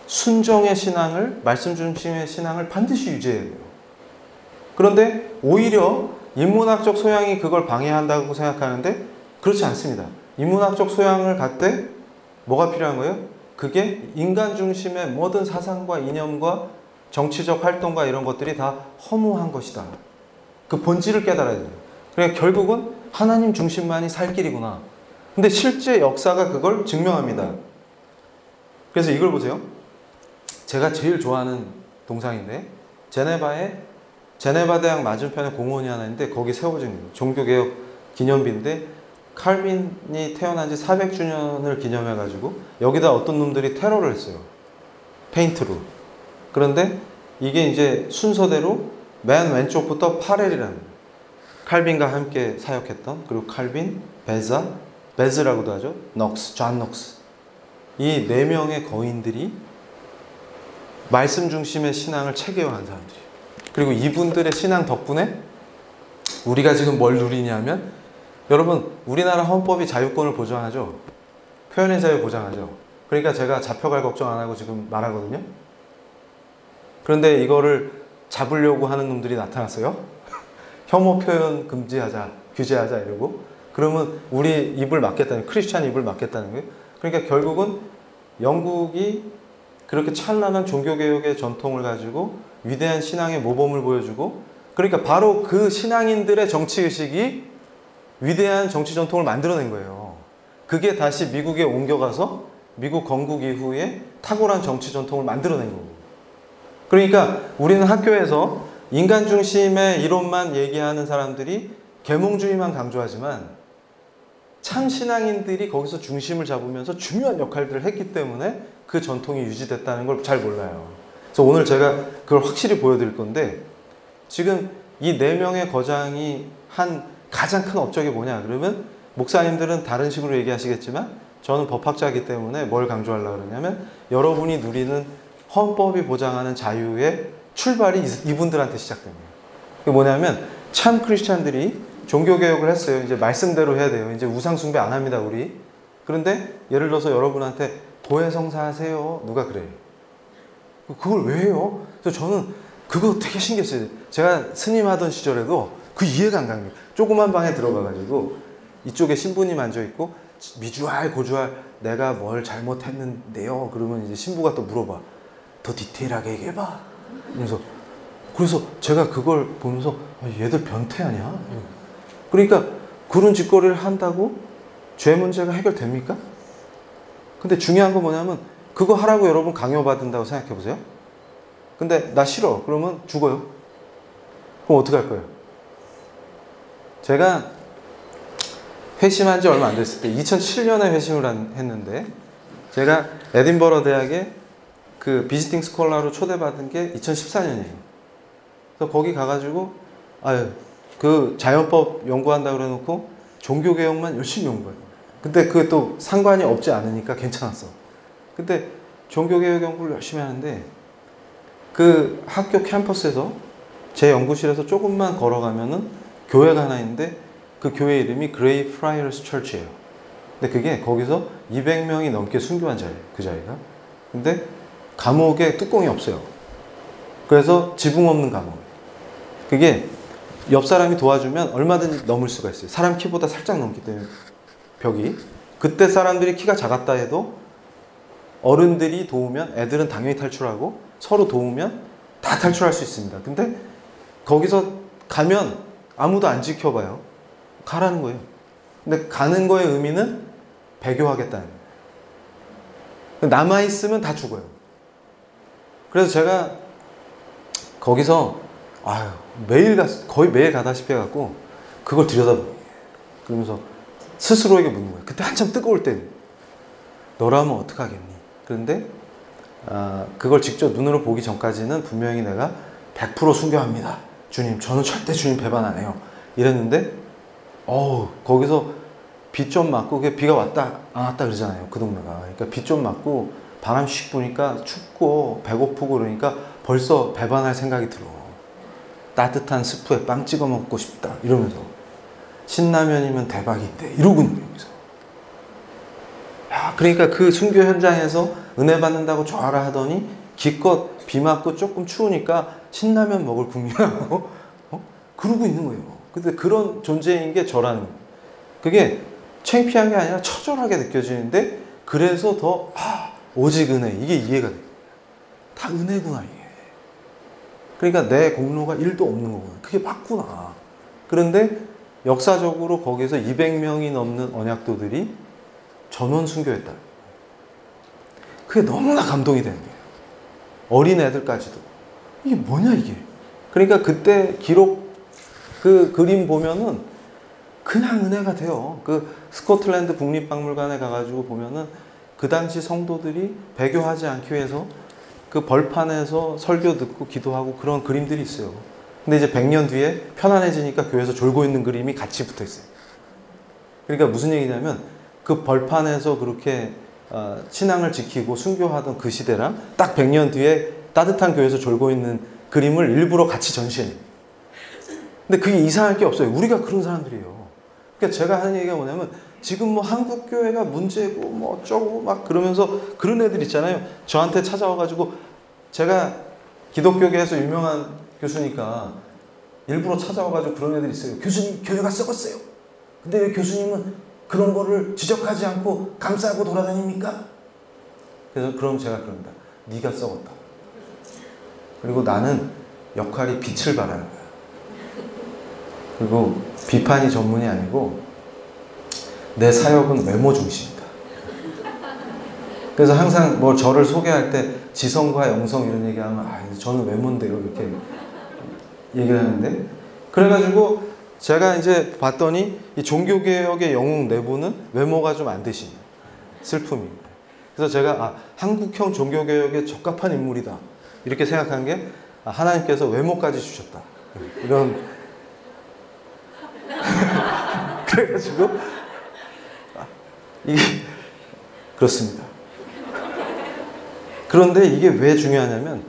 순정의 신앙을, 말씀 중심의 신앙을 반드시 유지해야 돼요. 그런데 오히려 인문학적 소양이 그걸 방해한다고 생각하는데 그렇지 않습니다. 인문학적 소양을 갖되 뭐가 필요한 거예요? 그게 인간 중심의 모든 사상과 이념과 정치적 활동과 이런 것들이 다 허무한 것이다. 그 본질을 깨달아야 돼요. 그러니까 결국은 하나님 중심만이 살 길이구나. 근데 실제 역사가 그걸 증명합니다. 그래서 이걸 보세요. 제가 제일 좋아하는 동상인데 제네바 대학 맞은편에 공원이 하나 있는데 거기 세워진 거예요. 종교개혁 기념비인데 칼빈이 태어난 지 400주년을 기념해가지고 여기다 어떤 놈들이 테러를 했어요. 페인트로. 그런데 이게 이제 순서대로 맨 왼쪽부터 파렐이라는 칼빈과 함께 사역했던, 그리고 칼빈, 베즈라고도 하죠. 존 넉스. 이 4명의 거인들이 말씀 중심의 신앙을 체계화한 사람들이에요. 그리고 이분들의 신앙 덕분에 우리가 지금 뭘 누리냐면, 여러분, 우리나라 헌법이 자유권을 보장하죠. 표현의 자유 보장하죠. 그러니까 제가 잡혀갈 걱정 안 하고 지금 말하거든요. 그런데 이거를 잡으려고 하는 놈들이 나타났어요. 혐오 표현 금지하자, 규제하자 이러고. 그러면 우리 입을 막겠다는, 크리스찬 입을 막겠다는 거예요. 그러니까 결국은 영국이 그렇게 찬란한 종교개혁의 전통을 가지고 위대한 신앙의 모범을 보여주고, 그러니까 바로 그 신앙인들의 정치의식이 위대한 정치 전통을 만들어낸 거예요. 그게 다시 미국에 옮겨가서 미국 건국 이후에 탁월한 정치 전통을 만들어낸 거고. 그러니까 우리는 학교에서 인간 중심의 이론만 얘기하는 사람들이 계몽주의만 강조하지만, 참 신앙인들이 거기서 중심을 잡으면서 중요한 역할들을 했기 때문에 그 전통이 유지됐다는 걸 잘 몰라요. 그래서 오늘 제가 그걸 확실히 보여드릴 건데, 지금 이 4명의 거장이 한 가장 큰 업적이 뭐냐 그러면, 목사님들은 다른 식으로 얘기하시겠지만 저는 법학자이기 때문에 뭘 강조하려고 그러냐면, 여러분이 누리는 헌법이 보장하는 자유의 출발이 이분들한테 시작됩니다. 그게 뭐냐면, 참 크리스찬들이 종교개혁을 했어요. 이제 말씀대로 해야 돼요. 이제 우상숭배 안 합니다, 우리. 그런데 예를 들어서 여러분한테 도회성사 하세요. 누가 그래요? 그걸 왜 해요? 그래서 저는 그거 되게 신기했어요. 제가 스님 하던 시절에도 그 이해가 안 가는 거예요. 조그만 방에 들어가가지고 이쪽에 신부님 앉아있고, 미주알 고주알 내가 뭘 잘못했는데요. 그러면 이제 신부가 또 물어봐. 더 디테일하게 얘기해봐. 그래서 제가 그걸 보면서 얘들 변태 아니야? 그러니까 그런 짓거리를 한다고 죄 문제가 해결됩니까? 근데 중요한 건 뭐냐면, 그거 하라고 여러분 강요받는다고 생각해 보세요. 근데 나 싫어. 그러면 죽어요. 그럼 어떻게 할 거예요? 제가 회심한 지 얼마 안 됐을 때 2007년에 회심을 했는데, 제가 에딘버러 대학에 그 비지팅 스콜라로 초대받은 게 2014년이에요. 그래서 거기 가가지고 그 자연법 연구한다 그래 놓고 종교개혁만 열심히 연구해요. 근데 그게 또 상관이 없지 않으니까 괜찮았어. 근데 종교개혁 연구를 열심히 하는데, 그 학교 캠퍼스에서 제 연구실에서 조금만 걸어가면은 교회가 하나 있는데, 그 교회 이름이 그레이 프라이어스 처치예요. 근데 그게 거기서 200명이 넘게 순교한 자리예요, 그 자리가. 근데 감옥에 뚜껑이 없어요. 그래서 지붕 없는 감옥. 그게 옆 사람이 도와주면 얼마든지 넘을 수가 있어요. 사람 키보다 살짝 넘기 때문에 벽이. 그때 사람들이 키가 작았다 해도 어른들이 도우면 애들은 당연히 탈출하고, 서로 도우면 다 탈출할 수 있습니다. 근데 거기서 가면 아무도 안 지켜봐요. 가라는 거예요. 근데 가는 거의 의미는 배교하겠다는 거예요. 남아있으면 다 죽어요. 그래서 제가 거기서 거의 매일 가다시피 해갖고 그걸 들여다보고, 그러면서 스스로에게 묻는 거예요. 그때 한참 뜨거울 때 너라면 어떡하겠니? 그런데 그걸 직접 눈으로 보기 전까지는 분명히 내가 100% 순교합니다. 주님, 저는 절대 주님 배반 안 해요. 이랬는데 거기서 비 좀 맞고, 그게 비가 왔다 안 왔다 그러잖아요, 그 동네가. 그러니까 비 좀 맞고 바람 씩 부니까 춥고 배고프고 그러니까 벌써 배반할 생각이 들어. 따뜻한 스프에 빵 찍어 먹고 싶다 이러면서, 신라면이면 대박인데 이러고 있는 거예요, 여기서. 그러니까 그 순교 현장에서 은혜 받는다고 좋아라 하더니 기껏 비 맞고 조금 추우니까 신라면 먹을 궁리하고 그러고 있는 거예요. 근데 그런 존재인 게 저라는 거예요. 그게 창피한 게 아니라 처절하게 느껴지는데, 그래서 더 오직 은혜, 이게 이해가 돼요. 다 은혜구나 이게. 그러니까 내 공로가 1도 없는 거구나. 그게 맞구나. 그런데 역사적으로 거기서 200명이 넘는 언약도들이 전원 순교했다. 그게 너무나 감동이 되는 거예요. 어린 애들까지도. 이게 뭐냐 이게. 그러니까 그때 기록 그 그림 보면은 그냥 은혜가 돼요. 그 스코틀랜드 국립박물관에 가가지고 보면은 그 당시 성도들이 배교하지 않기 위해서 그 벌판에서 설교 듣고 기도하고 그런 그림들이 있어요. 근데 이제 100년 뒤에 편안해지니까 교회에서 졸고 있는 그림이 같이 붙어 있어요. 그러니까 무슨 얘기냐면, 그 벌판에서 그렇게 신앙을 지키고 순교하던 그 시대랑 딱 100년 뒤에 따뜻한 교회에서 졸고 있는 그림을 일부러 같이 전시해. 근데 그게 이상할 게 없어요. 우리가 그런 사람들이에요. 그러니까 제가 하는 얘기가 뭐냐면 지금 뭐 한국 교회가 문제고 뭐 어쩌고 막 그러면서 그런 애들 있잖아요. 저한테 찾아와가지고 제가 기독교계에서 유명한 교수니까 일부러 찾아와가지고 그런 애들 있어요. 교수님, 교회가 썩었어요. 근데 왜 교수님은 그런 거를 지적하지 않고 감싸고 돌아다닙니까? 그래서 그럼 제가 그럽니다. 네가 썩었다. 그리고 나는 역할이 빛을 발하는 거야. 그리고 비판이 전문이 아니고 내 사역은 외모 중심이다. 그래서 항상 뭐 저를 소개할 때 지성과 영성 이런 얘기하면 저는 외모인데요 이렇게 얘기를 하는데, 그래가지고 제가 이제 봤더니 이 종교개혁의 영웅 내부는 외모가 좀 안 되신 슬픔이. 그래서 제가 한국형 종교개혁에 적합한 인물이다 이렇게 생각한 게 하나님께서 외모까지 주셨다 이런 그래가지고 이게 그렇습니다. 그런데 이게 왜 중요하냐면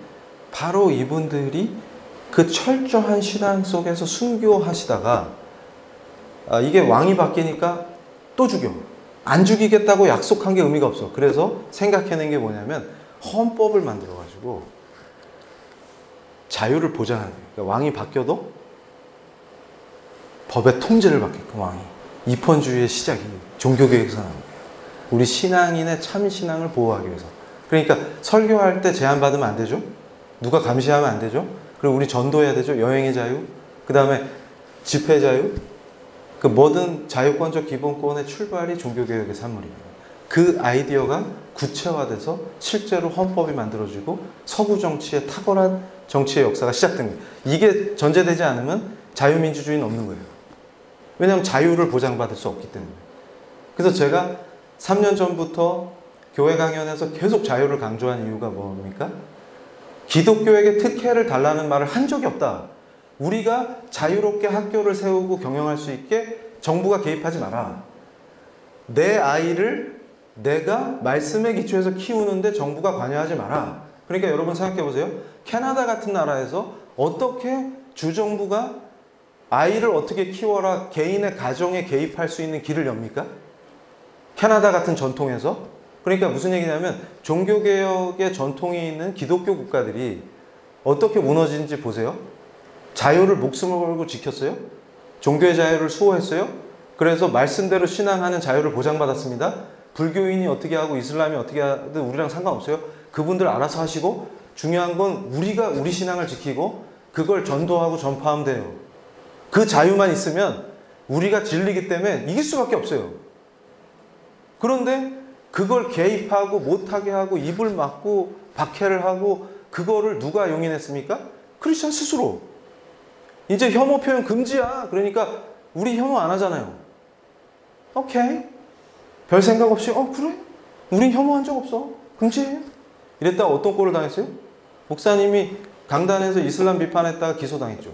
바로 이분들이 그 철저한 신앙 속에서 순교하시다가 이게 왕이 바뀌니까 또 죽여. 안 죽이겠다고 약속한 게 의미가 없어. 그래서 생각해낸 게 뭐냐면 헌법을 만들어가지고 자유를 보장하는 거예요. 그러니까 왕이 바뀌어도 법의 통제를 받게끔 왕이. 입헌주의의 시작이 종교개혁에서 나온 거예요. 우리 신앙인의 참 신앙을 보호하기 위해서. 그러니까 설교할 때 제한받으면 안 되죠. 누가 감시하면 안 되죠. 그리고 우리 전도해야 되죠. 여행의 자유, 그 다음에 집회 자유, 그 모든 자유권적 기본권의 출발이 종교개혁의 산물입니다. 그 아이디어가 구체화돼서 실제로 헌법이 만들어지고 서구 정치의 탁월한 정치의 역사가 시작된 거예요. 이게 전제되지 않으면 자유민주주의는 없는 거예요. 왜냐하면 자유를 보장받을 수 없기 때문에. 그래서 제가 3년 전부터 교회 강연에서 계속 자유를 강조한 이유가 뭡니까? 기독교에게 특혜를 달라는 말을 한 적이 없다. 우리가 자유롭게 학교를 세우고 경영할 수 있게 정부가 개입하지 마라. 내 아이를 내가 말씀에 기초해서 키우는데 정부가 관여하지 마라. 그러니까 여러분 생각해 보세요. 캐나다 같은 나라에서 어떻게 주정부가 아이를 어떻게 키워라 개인의 가정에 개입할 수 있는 길을 엽니까? 캐나다 같은 전통에서. 그러니까 무슨 얘기냐면 종교개혁의 전통이 있는 기독교 국가들이 어떻게 무너진지 보세요. 자유를 목숨을 걸고 지켰어요. 종교의 자유를 수호했어요. 그래서 말씀대로 신앙하는 자유를 보장받았습니다. 불교인이 어떻게 하고 이슬람이 어떻게 하든 우리랑 상관없어요. 그분들 알아서 하시고 중요한 건 우리가 우리 신앙을 지키고 그걸 전도하고 전파하면 돼요. 그 자유만 있으면 우리가 진리기 때문에 이길 수밖에 없어요. 그런데 그걸 개입하고 못하게 하고 입을 막고 박해를 하고 그거를 누가 용인했습니까? 크리스천 스스로. 이제 혐오 표현 금지야. 그러니까 우리 혐오 안 하잖아요. 오케이. 별 생각 없이 그래? 우린 혐오한 적 없어. 금지해. 이랬다가 어떤 꼴을 당했어요? 목사님이 강단에서 이슬람 비판했다가 기소당했죠.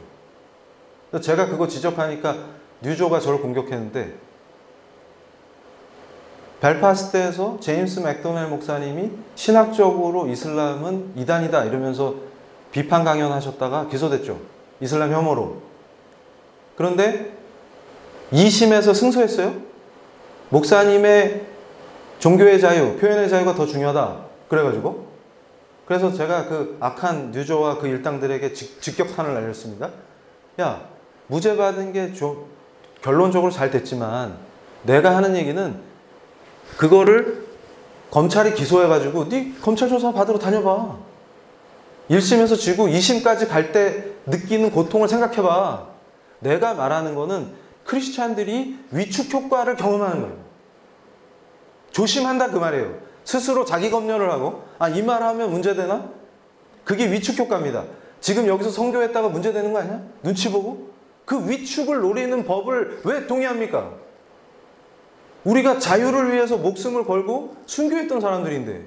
제가 그거 지적하니까 뉴조가 저를 공격했는데 벨파스트에서 제임스 맥도넬 목사님이 신학적으로 이슬람은 이단이다 이러면서 비판 강연하셨다가 기소됐죠. 이슬람 혐오로. 그런데 2심에서 승소했어요. 목사님의 종교의 자유, 표현의 자유가 더 중요하다. 그래가지고 그래서 제가 그 악한 뉴조와 그 일당들에게 직격탄을 날렸습니다. 야, 무죄 받은 게 결론적으로 잘 됐지만 내가 하는 얘기는 그거를 검찰이 기소해가지고 네 검찰 조사 받으러 다녀봐. 1심에서 지고 2심까지 갈 때 느끼는 고통을 생각해봐. 내가 말하는 거는 크리스찬들이 위축 효과를 경험하는 거예요. 조심한다 그 말이에요. 스스로 자기 검열을 하고 이 말 하면 문제되나? 그게 위축 효과입니다. 지금 여기서 선교했다가 문제되는 거 아니야? 눈치 보고? 그 위축을 노리는 법을 왜 동의합니까? 우리가 자유를 위해서 목숨을 걸고 순교했던 사람들인데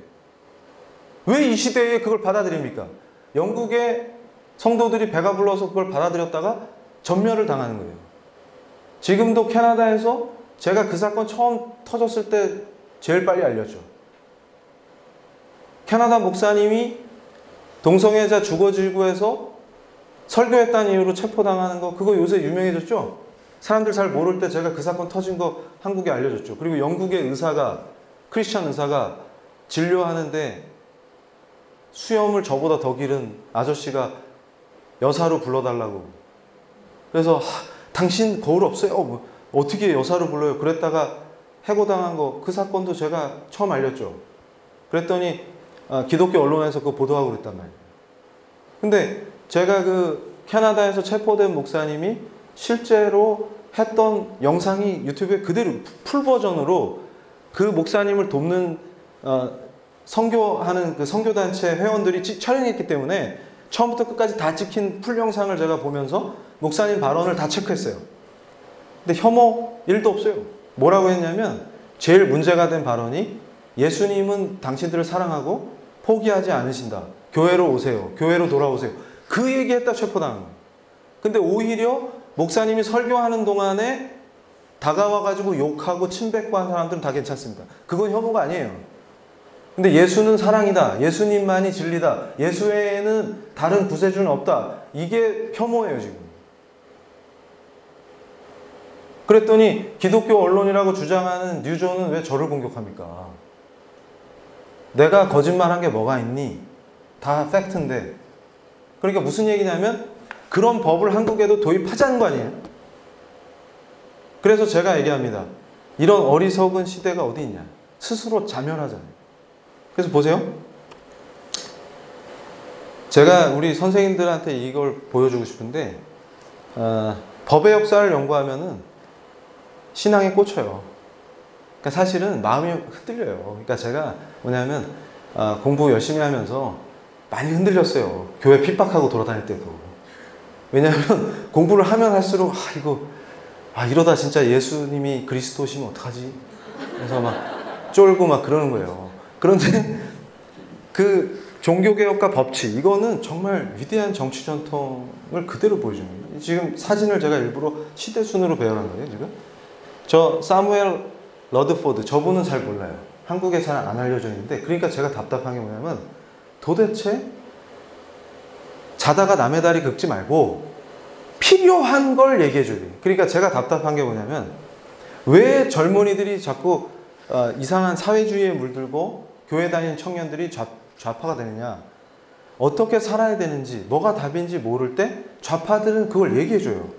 왜 이 시대에 그걸 받아들입니까? 영국의 성도들이 배가 불러서 그걸 받아들였다가 전멸을 당하는 거예요. 지금도 캐나다에서 제가 그 사건 처음 터졌을 때 제일 빨리 알렸죠. 캐나다 목사님이 동성애자 주거지구에서 설교했다는 이유로 체포당하는 거, 그거 요새 유명해졌죠? 사람들 잘 모를 때 제가 그 사건 터진 거 한국에 알려줬죠. 그리고 영국의 의사가, 크리스찬 의사가 진료하는데 수염을 저보다 더 기른 아저씨가 여사로 불러달라고. 그래서 당신 거울 없어요? 뭐, 어떻게 여사로 불러요? 그랬다가 해고당한 거, 그 사건도 제가 처음 알렸죠. 그랬더니 기독교 언론에서 그거 보도하고 그랬단 말이에요. 근데 제가 그 캐나다에서 체포된 목사님이 실제로 했던 영상이 유튜브에 그대로 풀 버전으로 그 목사님을 돕는 선교하는 그 선교단체 회원들이 촬영했기 때문에 처음부터 끝까지 다 찍힌 풀 영상을 제가 보면서 목사님 발언을 다 체크했어요. 근데 혐오 1도 없어요. 뭐라고 했냐면 제일 문제가 된 발언이 예수님은 당신들을 사랑하고 포기하지 않으신다. 교회로 오세요. 교회로 돌아오세요. 그 얘기했다 체포당한 거예요. 근데 오히려 목사님이 설교하는 동안에 다가와가지고 욕하고 침뱉고 한 사람들은 다 괜찮습니다. 그건 혐오가 아니에요. 근데 예수는 사랑이다. 예수님만이 진리다. 예수 외에는 다른 구세주는 없다. 이게 혐오예요, 지금. 그랬더니 기독교 언론이라고 주장하는 뉴조는 왜 저를 공격합니까? 내가 거짓말한 게 뭐가 있니? 다 팩트인데. 그러니까 무슨 얘기냐면 그런 법을 한국에도 도입하자는 거 아니에요? 그래서 제가 얘기합니다. 이런 어리석은 시대가 어디 있냐? 스스로 자멸하잖아요. 그래서 보세요. 제가 우리 선생님들한테 이걸 보여주고 싶은데 법의 역사를 연구하면은 신앙에 꽂혀요. 그러니까 사실은 마음이 흔들려요. 그러니까 제가 뭐냐면 공부 열심히 하면서 많이 흔들렸어요. 교회 핍박하고 돌아다닐 때도. 왜냐하면 공부를 하면 할수록 이러다 진짜 예수님이 그리스도시면 어떡하지? 그래서 막 쫄고 막 그러는 거예요. 그런데 그 종교개혁과 법치, 이거는 정말 위대한 정치 전통을 그대로 보여줍니다. 지금 사진을 제가 일부러 시대순으로 배열한 거예요, 지금. 저 사무엘 러드포드, 저분은 잘 몰라요. 한국에 잘 안 알려져 있는데, 그러니까 제가 답답한 게 뭐냐면 도대체 자다가 남의 다리 긁지 말고 필요한 걸 얘기해 줘야 돼요. 그러니까 제가 답답한 게 뭐냐면 왜 젊은이들이 자꾸 이상한 사회주의에 물들고 교회 다니는 청년들이 좌파가 되느냐. 어떻게 살아야 되는지, 뭐가 답인지 모를 때 좌파들은 그걸 얘기해 줘요.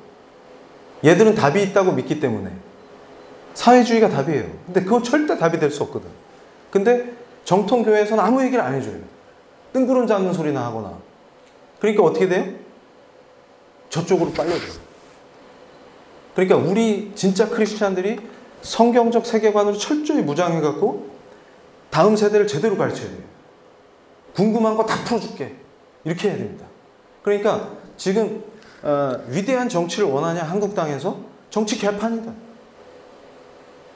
얘들은 답이 있다고 믿기 때문에. 사회주의가 답이에요. 근데 그건 절대 답이 될 수 없거든. 근데 정통교회에서는 아무 얘기를 안 해줘요. 뜬구름 잡는 소리나 하거나. 그러니까 어떻게 돼요? 저쪽으로 빨려들어요. 그러니까 우리 진짜 크리스찬들이 성경적 세계관으로 철저히 무장해갖고 다음 세대를 제대로 가르쳐야 돼요. 궁금한 거 다 풀어줄게. 이렇게 해야 됩니다. 그러니까 지금 위대한 정치를 원하냐 한국당에서? 정치 개판이다.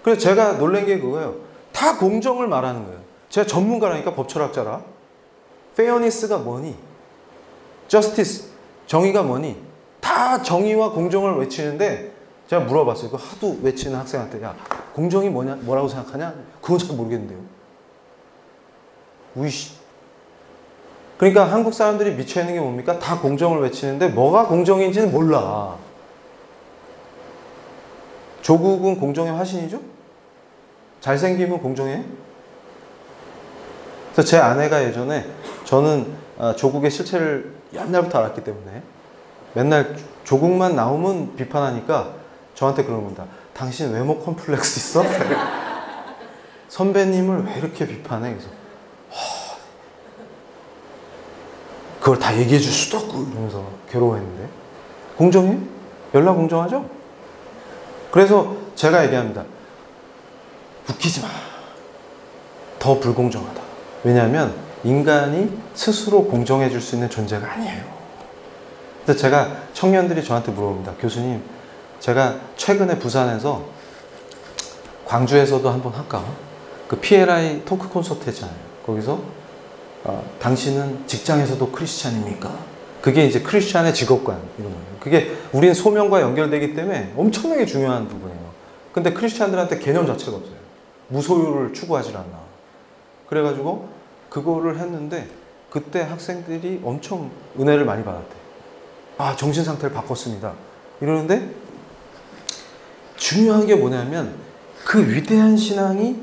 그래서 제가 놀란 게 그거예요. 다 공정을 말하는 거예요. 제가 전문가라니까, 법철학자라. 페어니스가 뭐니? 저스티스, 정의가 뭐니? 다 정의와 공정을 외치는데 제가 물어봤어요. 그 하도 외치는 학생한테, 야, 공정이 뭐라고 생각하냐? 그건 잘 모르겠는데요. 우이씨. 그러니까 한국 사람들이 미쳐있는 게 뭡니까? 다 공정을 외치는데 뭐가 공정인지는 몰라. 조국은 공정의 화신이죠? 잘생기면 공정해요? 그래서 제 아내가 예전에, 저는 조국의 실체를 옛날부터 알았기 때문에 맨날 조국만 나오면 비판하니까 저한테 그러는 겁니다. 당신 외모 컴플렉스 있어? 선배님을 왜 이렇게 비판해? 그래서 그걸 다 얘기해 줄 수도 없고 이러면서 괴로워했는데. 공정해? 연락 공정하죠? 그래서 제가 얘기합니다. 웃기지 마. 더 불공정하다. 왜냐하면 인간이 스스로 공정해 줄 수 있는 존재가 아니에요. 그래서 제가, 청년들이 저한테 물어봅니다. 교수님, 제가 최근에 부산에서, 광주에서도 한번 할까? 그 PLI 토크 콘서트 했잖아요. 거기서 당신은 직장에서도 크리스찬입니까? 그게 이제 크리스찬의 직업관 이런 거예요. 그게 우린 소명과 연결되기 때문에 엄청나게 중요한 부분이에요. 근데 크리스찬들한테 개념 자체가 없어요. 무소유를 추구하지 않나. 그래가지고 그거를 했는데 그때 학생들이 엄청 은혜를 많이 받았대. 아, 정신 상태를 바꿨습니다. 이러는데 중요한 게 뭐냐면 그 위대한 신앙이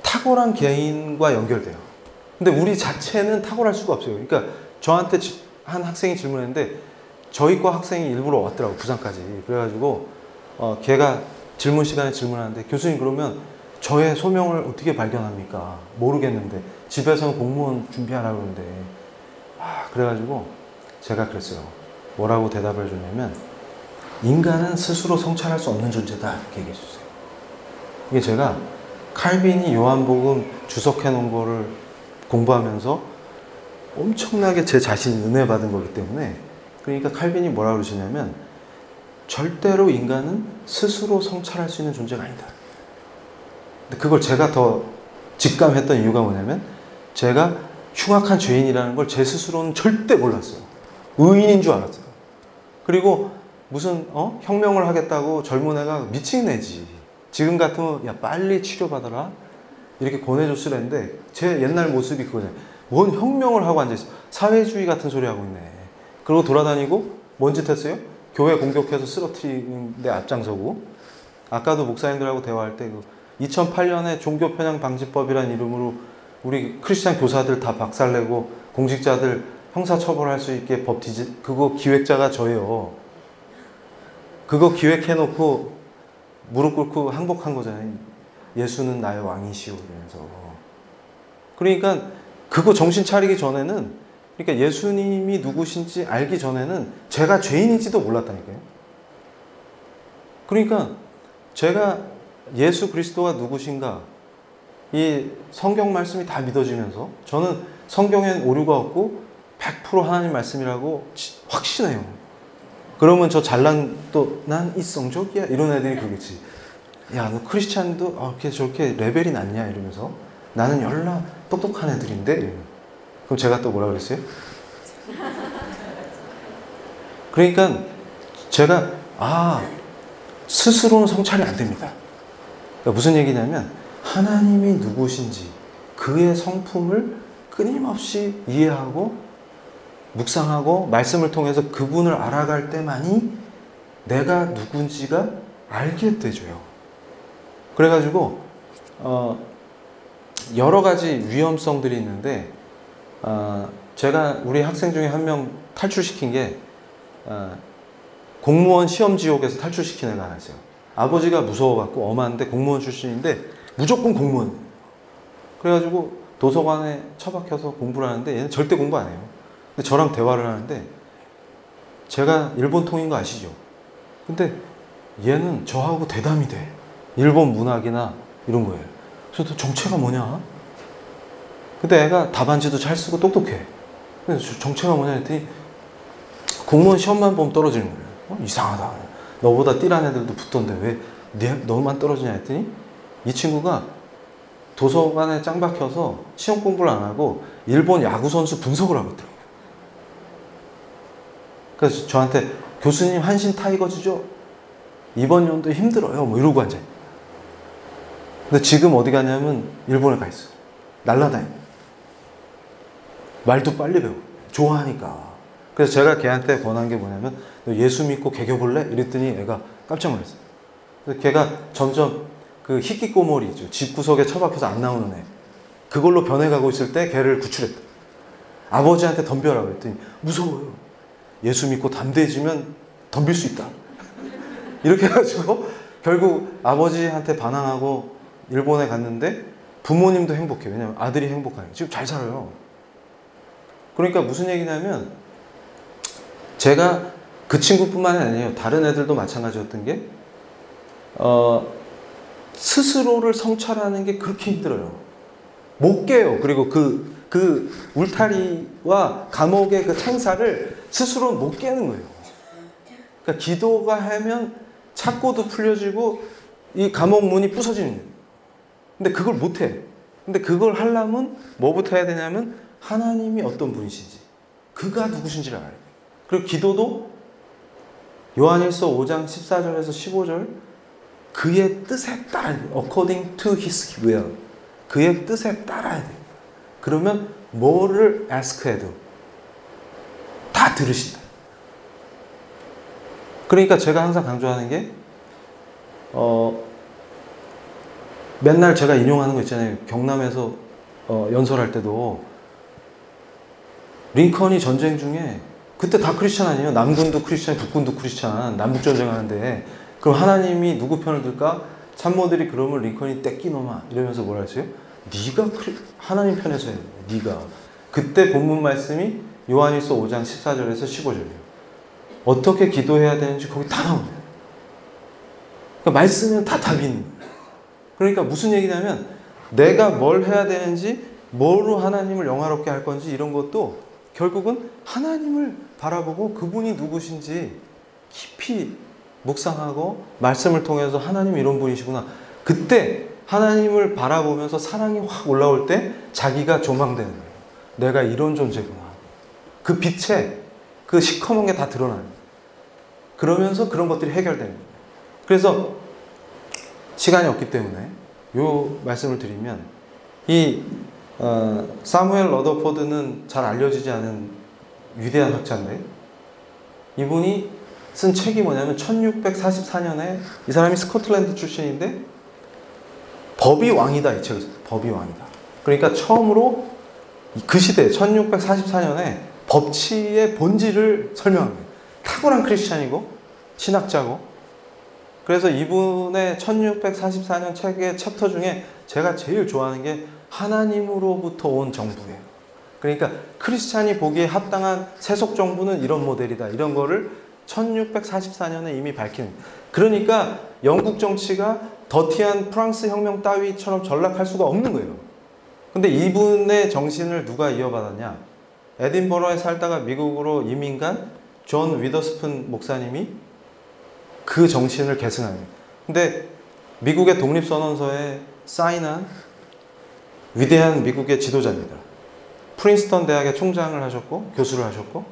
탁월한 개인과 연결돼요. 근데 우리 자체는 탁월할 수가 없어요. 그러니까 저한테 한 학생이 질문했는데 저희 과 학생이 일부러 왔더라고, 부산까지. 그래가지고 걔가 질문 시간에 질문하는데, 교수님 그러면 저의 소명을 어떻게 발견합니까? 모르겠는데 집에서는 공무원 준비하라고 그러는데. 그래가지고 제가 그랬어요. 뭐라고 대답을 줬냐면, 인간은 스스로 성찰할 수 없는 존재다, 이렇게 얘기해 줬어요. 이게 제가 칼빈이 요한복음 주석해 놓은 거를 공부하면서 엄청나게 제 자신이 은혜 받은 거기 때문에, 그러니까 칼빈이 뭐라고 그러시냐면, 절대로 인간은 스스로 성찰할 수 있는 존재가 아니다. 근데 그걸 제가 더 직감했던 이유가 뭐냐면, 제가 흉악한 죄인이라는 걸 제 스스로는 절대 몰랐어요. 의인인 줄 알았어요. 그리고 무슨 혁명을 하겠다고 젊은 애가 미친 애지. 지금 같으면 야 빨리 치료받아라 이렇게 권해줬을 텐데, 제 옛날 모습이 그거잖아요. 뭔 혁명을 하고 앉아있어. 사회주의 같은 소리 하고 있네. 그러고 돌아다니고 뭔 짓 했어요? 교회 공격해서 쓰러뜨리는데 앞장서고. 아까도 목사님들하고 대화할 때 2008년에 종교편향 방지법이라는 이름으로 우리 크리스찬 교사들 다 박살내고 공직자들 형사처벌할 수 있게 법 그거 기획자가 저예요. 그거 기획해놓고 무릎 꿇고 항복한 거잖아요. 예수는 나의 왕이시오 이러면서. 그러니까 그거 정신 차리기 전에는, 그러니까 예수님이 누구신지 알기 전에는 제가 죄인인지도 몰랐다니까요. 그러니까 제가 예수 그리스도가 누구신가, 이 성경 말씀이 다 믿어지면서 저는 성경엔 오류가 없고 100% 하나님 말씀이라고 확신해요. 그러면 저 잘난, 또 난 이성적이야 이런 애들이 그러겠지. 야, 너 크리스찬도 이렇게 저렇게 레벨이 낮냐 이러면서, 나는 열나 똑똑한 애들인데. 그럼 제가 또 뭐라 그랬어요? 그러니까 제가 스스로는 성찰이 안 됩니다. 그러니까 무슨 얘기냐면, 하나님이 누구신지 그의 성품을 끊임없이 이해하고 묵상하고 말씀을 통해서 그분을 알아갈 때만이 내가 누군지가 알게 되줘요. 그래가지고 여러 가지 위험성들이 있는데, 제가 우리 학생 중에 한 명 탈출시킨 게, 공무원 시험 지옥에서 탈출시킨 애가 하나 있어요. 아버지가 무서워갖고 엄한데 공무원 출신인데 무조건 공무원. 그래가지고 도서관에 처박혀서 공부를 하는데 얘는 절대 공부 안 해요. 근데 저랑 대화를 하는데, 제가 일본 통인 거 아시죠? 근데 얘는 저하고 대담이 돼. 일본 문학이나 이런 거예요. 그래서 정체가 뭐냐? 근데 애가 답안지도 잘 쓰고 똑똑해. 그래서 정체가 뭐냐 했더니 공무원 시험만 보면 떨어지는 거예요. 이상하다. 너보다 띠란 애들도 붙던데 왜 너만 떨어지냐 했더니, 이 친구가 도서관에 짱 박혀서 시험 공부를 안 하고 일본 야구 선수 분석을 하고 있더라고요. 그래서 저한테, 교수님 한신 타이거즈죠? 이번 연도 힘들어요. 뭐 이러고 앉아요. 근데 지금 어디 가냐면 일본에 가 있어요. 날라다녀. 말도 빨리 배워. 좋아하니까. 그래서 제가 걔한테 권한 게 뭐냐면, 너 예수 믿고 개겨볼래? 이랬더니 애가 깜짝 놀랐어요. 그래서 걔가 점점 그 히키꼬모리 있죠. 집구석에 처박혀서 안 나오는 애. 그걸로 변해가고 있을 때 걔를 구출했다. 아버지한테 덤벼라 그랬더니 무서워요. 예수 믿고 담대해지면 덤빌 수 있다. 이렇게 해가지고 결국 아버지한테 반항하고 일본에 갔는데 부모님도 행복해요. 왜냐면 아들이 행복하니까. 지금 잘 살아요. 그러니까 무슨 얘기냐면, 제가 그 친구뿐만이 아니에요. 다른 애들도 마찬가지였던 게, 스스로를 성찰하는 게 그렇게 힘들어요. 못 깨요. 그리고 그 울타리와 감옥의 그 창살을 스스로 못 깨는 거예요. 그러니까 기도가 하면 착고도 풀려지고 이 감옥 문이 부서지는 거예요. 근데 그걸 못 해. 근데 그걸 하려면 뭐부터 해야 되냐면, 하나님이 어떤 분이신지, 그가 누구신지를 알아요. 그리고 기도도 요한일서 5장 14절에서 15절, 그의 뜻에 따라야 돼요. According to his will. 그의 뜻에 따라야 돼요. 그러면 뭐를 ask해도 다 들으신다. 그러니까 제가 항상 강조하는 게 맨날 제가 인용하는 거 있잖아요. 경남에서 연설할 때도 링컨이 전쟁 중에 그때 다 크리스찬 아니에요? 남군도 크리스찬, 북군도 크리스찬, 남북전쟁 하는데 그럼 하나님이 누구 편을 들까? 참모들이 그러면 링컨이 떼끼놈아 이러면서 뭐라 했어요? 네가 하나님 편에서 해. 네가. 그때 본문 말씀이 요한일서 5장 14절에서 15절이에요. 어떻게 기도해야 되는지 거기 다 나오네요. 그러니까 말씀은 다 답이 있는 거예요. 그러니까 무슨 얘기냐면 내가 뭘 해야 되는지 뭐로 하나님을 영화롭게 할 건지 이런 것도 결국은 하나님을 바라보고 그분이 누구신지 깊이 묵상하고 말씀을 통해서 하나님 이런 분이시구나. 그때 하나님을 바라보면서 사랑이 확 올라올 때 자기가 조망되는 거예요. 내가 이런 존재구나. 그 빛에 그 시커먼 게 다 드러나요. 그러면서 그런 것들이 해결되는 거예요. 그래서 시간이 없기 때문에 이 말씀을 드리면 이 사무엘 러더포드는 잘 알려지지 않은 위대한 학자인데 이분이 쓴 책이 뭐냐면 1644년에 이 사람이 스코틀랜드 출신인데 법이 왕이다 이 책을 썼어요. 법이 왕이다. 그러니까 처음으로 그 시대 1644년에 법치의 본질을 설명합니다. 탁월한 크리스찬이고 신학자고 그래서 이분의 1644년 책의 챕터 중에 제가 제일 좋아하는 게 하나님으로부터 온 정부예요. 그러니까 크리스찬이 보기에 합당한 세속 정부는 이런 모델이다. 이런 거를 1644년에 이미 밝히는. 그러니까 영국 정치가 더티한 프랑스 혁명 따위처럼 전락할 수가 없는 거예요. 근데 이분의 정신을 누가 이어받았냐? 에딘버러에 살다가 미국으로 이민 간 존 위더스푼 목사님이 그 정신을 계승합니다. 근데 미국의 독립선언서에 사인한 위대한 미국의 지도자입니다. 프린스턴 대학의 총장을 하셨고 교수를 하셨고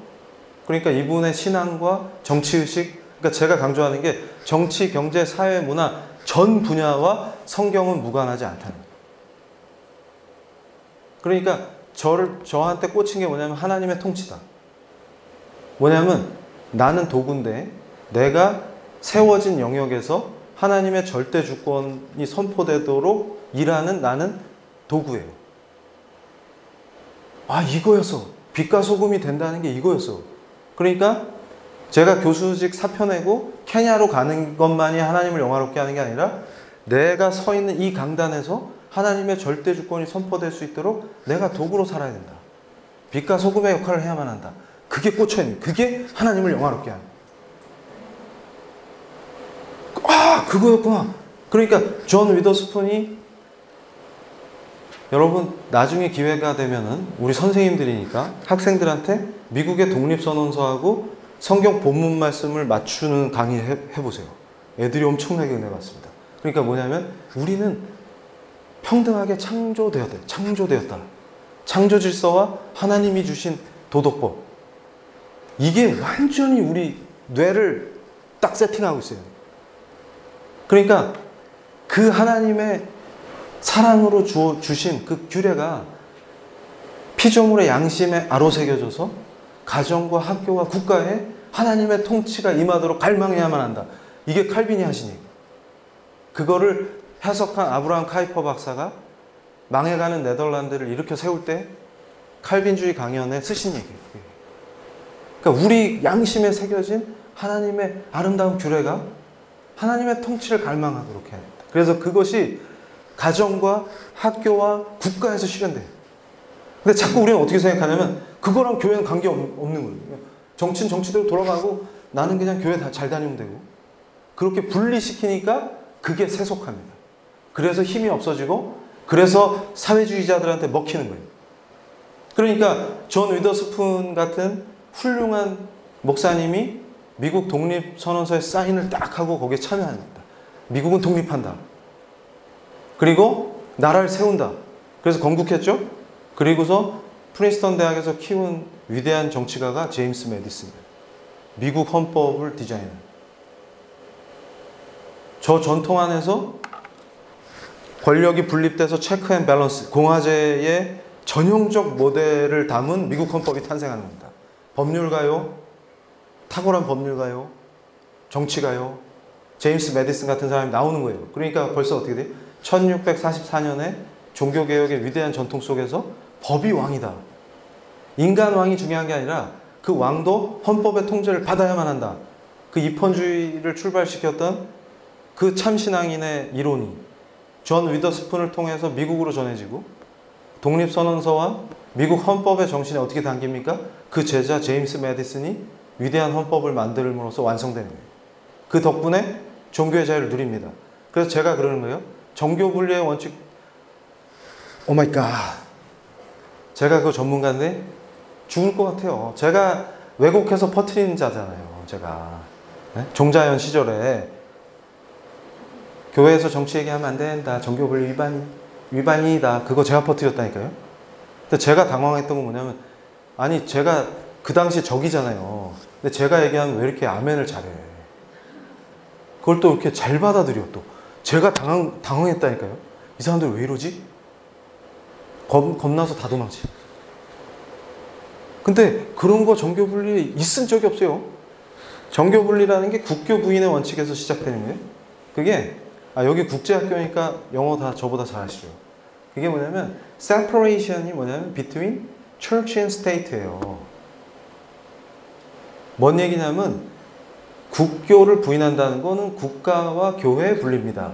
그러니까 이분의 신앙과 정치의식 그러니까 제가 강조하는 게 정치, 경제, 사회, 문화 전 분야와 성경은 무관하지 않다는 거예요. 그러니까 저한테 꽂힌 게 뭐냐면 하나님의 통치다. 뭐냐면 나는 도구인데 내가 세워진 영역에서 하나님의 절대 주권이 선포되도록 일하는 나는 도구예요. 아 이거였어. 빛과 소금이 된다는 게 이거였어. 그러니까 제가 교수직 사표 내고 케냐로 가는 것만이 하나님을 영화롭게 하는 게 아니라 내가 서 있는 이 강단에서 하나님의 절대 주권이 선포될 수 있도록 내가 도구로 살아야 된다. 빛과 소금의 역할을 해야만 한다. 그게 꽂혀있는 그게 하나님을 영화롭게 하는 아 그거였구나. 그러니까 존 위더스푼이 여러분 나중에 기회가 되면은 우리 선생님들이니까 학생들한테 미국의 독립선언서하고 성경 본문 말씀을 맞추는 강의 해보세요. 애들이 엄청나게 은혜 받습니다. 그러니까 뭐냐면 우리는 평등하게 창조되어야 돼. 창조되었다. 창조 질서와 하나님이 주신 도덕법. 이게 완전히 우리 뇌를 딱 세팅하고 있어요. 그러니까 그 하나님의 사랑으로 주신 그 규례가 피조물의 양심에 아로새겨져서 가정과 학교와 국가에 하나님의 통치가 임하도록 갈망해야만 한다. 이게 칼빈이 하신 얘기. 그거를 해석한 아브라함 카이퍼 박사가 망해가는 네덜란드를 일으켜 세울 때 칼빈주의 강연에 쓰신 얘기예요. 그러니까 우리 양심에 새겨진 하나님의 아름다운 규례가 하나님의 통치를 갈망하도록 해야 된다. 그래서 그것이 가정과 학교와 국가에서 실현돼요. 근데 자꾸 우리는 어떻게 생각하냐면 그거랑 교회는 관계없는 거예요. 정치는 정치대로 돌아가고 나는 그냥 교회 잘 다니면 되고 그렇게 분리시키니까 그게 세속합니다. 그래서 힘이 없어지고 그래서 사회주의자들한테 먹히는 거예요. 그러니까 존 위더스푼 같은 훌륭한 목사님이 미국 독립선언서에 사인을 딱 하고 거기에 참여합니다. 미국은 독립한다. 그리고 나라를 세운다. 그래서 건국했죠. 그리고서 프린스턴 대학에서 키운 위대한 정치가가 제임스 메디슨입니다. 미국 헌법을 디자인한. 저 전통 안에서 권력이 분립돼서 체크 앤 밸런스, 공화제의 전형적 모델을 담은 미국 헌법이 탄생하는 겁니다. 법률가요, 탁월한 법률가요, 정치가요, 제임스 매디슨 같은 사람이 나오는 거예요. 그러니까 벌써 어떻게 돼요? 1644년에 종교개혁의 위대한 전통 속에서 법이 왕이다. 인간 왕이 중요한 게 아니라 그 왕도 헌법의 통제를 받아야만 한다. 그 입헌주의를 출발시켰던 그 참신앙인의 이론이 존 위더스푼을 통해서 미국으로 전해지고, 독립선언서와 미국 헌법의 정신이 어떻게 담깁니까? 그 제자 제임스 매디슨이 위대한 헌법을 만들므로써 완성되는 거예요. 그 덕분에 종교의 자유를 누립니다. 그래서 제가 그러는 거예요. 정교 분리의 원칙, 오 마이 갓. 제가 그 전문가인데 죽을 것 같아요. 제가 왜곡해서 퍼뜨리는 자잖아요. 제가. 네? 종자연 시절에 교회에서 정치 얘기하면 안 된다. 정교 분리 위반이다. 그거 제가 퍼뜨렸다니까요. 근데 제가 당황했던 건 뭐냐면, 아니 제가 그 당시 적이잖아요. 근데 제가 얘기하면 왜 이렇게 아멘을 잘해. 그걸 또 이렇게 잘 받아들여. 또 제가 당황했다니까요. 이 사람들 왜 이러지? 겁나서 다 도망치. 근데 그런 거 정교분리에 있은 적이 없어요. 정교분리라는 게 국교 부인의 원칙에서 시작되는 거예요. 그게 여기 국제학교니까 영어 다 저보다 잘 아시죠. 그게 뭐냐면 separation이 뭐냐면 between church and state예요. 뭔 얘기냐면 국교를 부인한다는 거는 국가와 교회의 분리입니다.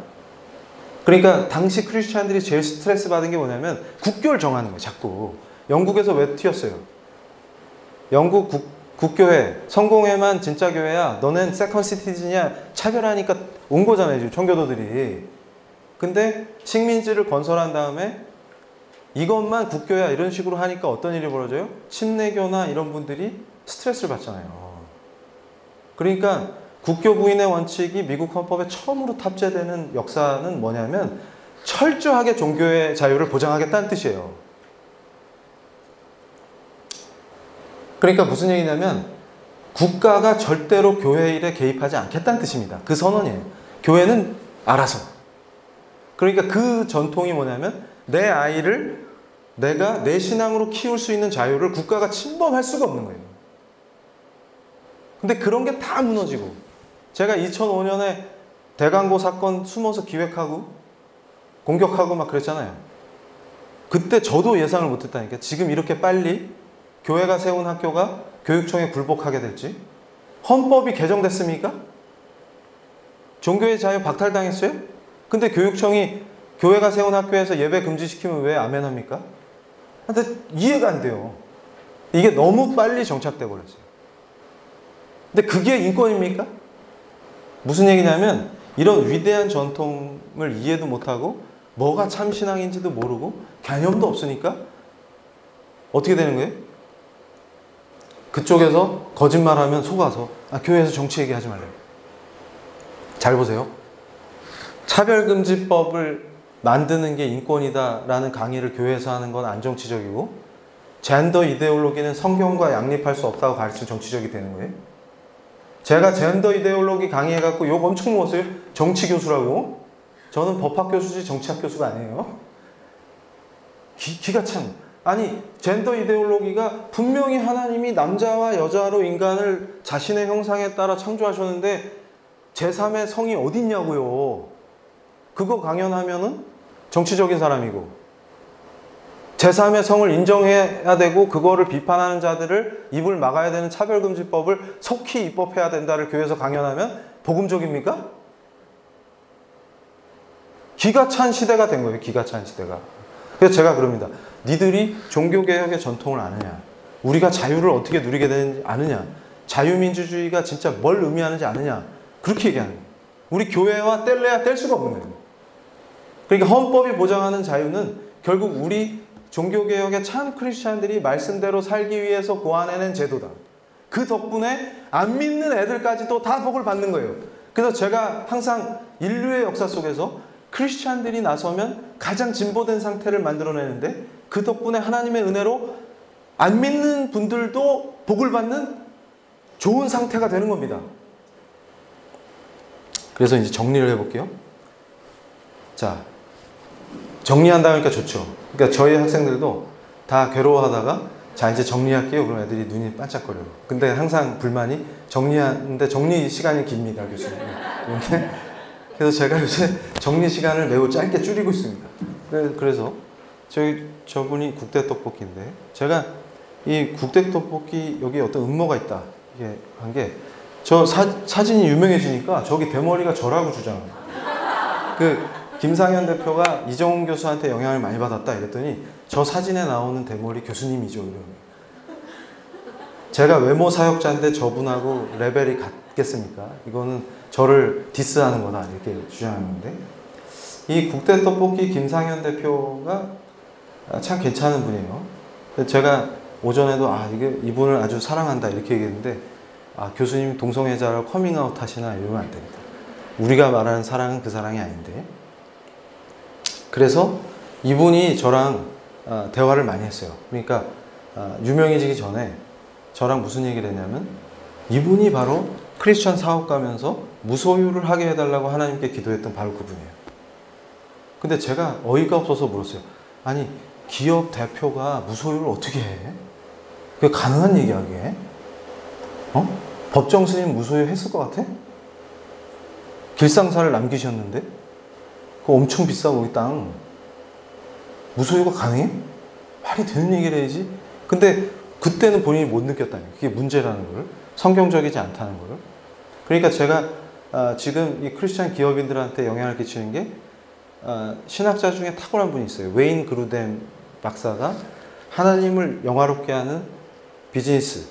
그러니까 당시 크리스찬들이 제일 스트레스 받은 게 뭐냐면 국교를 정하는 거예요. 자꾸. 영국에서 왜 튀었어요? 영국 국교회, 성공회만 진짜 교회야. 너넨 세컨 시티즌이야. 차별하니까 온 거잖아요. 지금 청교도들이. 근데 식민지를 건설한 다음에 이것만 국교야 이런 식으로 하니까 어떤 일이 벌어져요? 침례교나 이런 분들이 스트레스를 받잖아요. 그러니까 국교 부인의 원칙이 미국 헌법에 처음으로 탑재되는 역사는 뭐냐면 철저하게 종교의 자유를 보장하겠다는 뜻이에요. 그러니까 무슨 얘기냐면 국가가 절대로 교회 일에 개입하지 않겠다는 뜻입니다. 그 선언이에요. 교회는 알아서. 그러니까 그 전통이 뭐냐면 내 아이를 내가 내 신앙으로 키울 수 있는 자유를 국가가 침범할 수가 없는 거예요. 근데 그런 게 다 무너지고, 제가 2005년에 대강고 사건 숨어서 기획하고 공격하고 막 그랬잖아요. 그때 저도 예상을 못했다니까. 지금 이렇게 빨리 교회가 세운 학교가 교육청에 굴복하게 될지. 헌법이 개정됐습니까? 종교의 자유 박탈당했어요? 근데 교육청이 교회가 세운 학교에서 예배 금지시키면 왜 아멘 합니까? 근데 이해가 안 돼요. 이게 너무 빨리 정착돼 버렸어요. 근데 그게 인권입니까? 무슨 얘기냐면 이런 위대한 전통을 이해도 못하고 뭐가 참신앙인지도 모르고 개념도 없으니까 어떻게 되는 거예요? 그쪽에서 거짓말하면 속아서 교회에서 정치 얘기하지 말래요. 잘 보세요. 차별금지법을 만드는 게 인권이다라는 강의를 교회에서 하는 건 안정치적이고, 젠더 이데올로기는 성경과 양립할 수 없다고 가르치는 정치적이 되는 거예요. 제가 젠더 이데올로기 강의해갖고 욕 엄청 먹었어요. 정치교수라고. 저는 법학 교수지 정치학 교수가 아니에요. 기가 참. 아니 젠더 이데올로기가 분명히 하나님이 남자와 여자로 인간을 자신의 형상에 따라 창조하셨는데 제3의 성이 어딨냐고요. 그거 강연하면은 정치적인 사람이고, 제3의 성을 인정해야 되고 그거를 비판하는 자들을 입을 막아야 되는 차별금지법을 속히 입법해야 된다를 교회에서 강연하면 복음적입니까? 기가 찬 시대가 된 거예요. 기가 찬 시대가. 그래서 제가 그럽니다. 니들이 종교개혁의 전통을 아느냐, 우리가 자유를 어떻게 누리게 되는지 아느냐, 자유민주주의가 진짜 뭘 의미하는지 아느냐, 그렇게 얘기하는 거예요. 우리 교회와 뗄래야 뗄 수가 없는 거예요. 그러니까 헌법이 보장하는 자유는 결국 우리 종교개혁의 참 크리스찬들이 말씀대로 살기 위해서 고안해낸 제도다. 그 덕분에 안 믿는 애들까지도 다 복을 받는 거예요. 그래서 제가 항상 인류의 역사 속에서 크리스찬들이 나서면 가장 진보된 상태를 만들어내는데, 그 덕분에 하나님의 은혜로 안 믿는 분들도 복을 받는 좋은 상태가 되는 겁니다. 그래서 이제 정리를 해볼게요. 자, 정리한다니까 좋죠. 그러니까 저희 학생들도 다 괴로워하다가 자 이제 정리할게요. 그럼 애들이 눈이 반짝거려요. 근데 항상 불만이 정리하는데 정리 시간이 깁니다, 교수님. 그래서 제가 요새 정리 시간을 매우 짧게 줄이고 있습니다. 그래서 저분이 국대 떡볶이인데 제가 이 국대 떡볶이 여기 어떤 음모가 있다. 이게 한 게 저 사진이 유명해지니까 저기 대머리가 저라고 주장합니다. 김상현 대표가 이정훈 교수한테 영향을 많이 받았다 이랬더니 저 사진에 나오는 대머리 교수님이죠. 이러면. 제가 외모 사역자인데 저분하고 레벨이 같겠습니까? 이거는 저를 디스하는 거다 이렇게 주장하는데 이 국대 떡볶이 김상현 대표가 참 괜찮은 분이에요. 제가 오전에도 이분을 아주 사랑한다 이렇게 얘기했는데 교수님 동성애자라고 커밍아웃 하시나 이러면 안 됩니다. 우리가 말하는 사랑은 그 사랑이 아닌데 그래서 이분이 저랑 대화를 많이 했어요. 그러니까 유명해지기 전에 저랑 무슨 얘기를 했냐면 이분이 바로 크리스천 사업가면서 무소유를 하게 해달라고 하나님께 기도했던 바로 그분이에요. 근데 제가 어이가 없어서 물었어요. 아니 기업 대표가 무소유를 어떻게 해? 그게 가능한 얘기야 그게? 법정 스님 무소유 했을 것 같아? 길상사를 남기셨는데 그거 엄청 비싸고 이 땅 무소유가 가능해? 말이 되는 얘기를 해야지. 근데 그때는 본인이 못 느꼈다는 거예요. 그게 문제라는 걸, 성경적이지 않다는 걸. 그러니까 제가 지금 이 크리스찬 기업인들한테 영향을 끼치는 게 신학자 중에 탁월한 분이 있어요. 웨인 그루뎀 박사가 하나님을 영화롭게 하는 비즈니스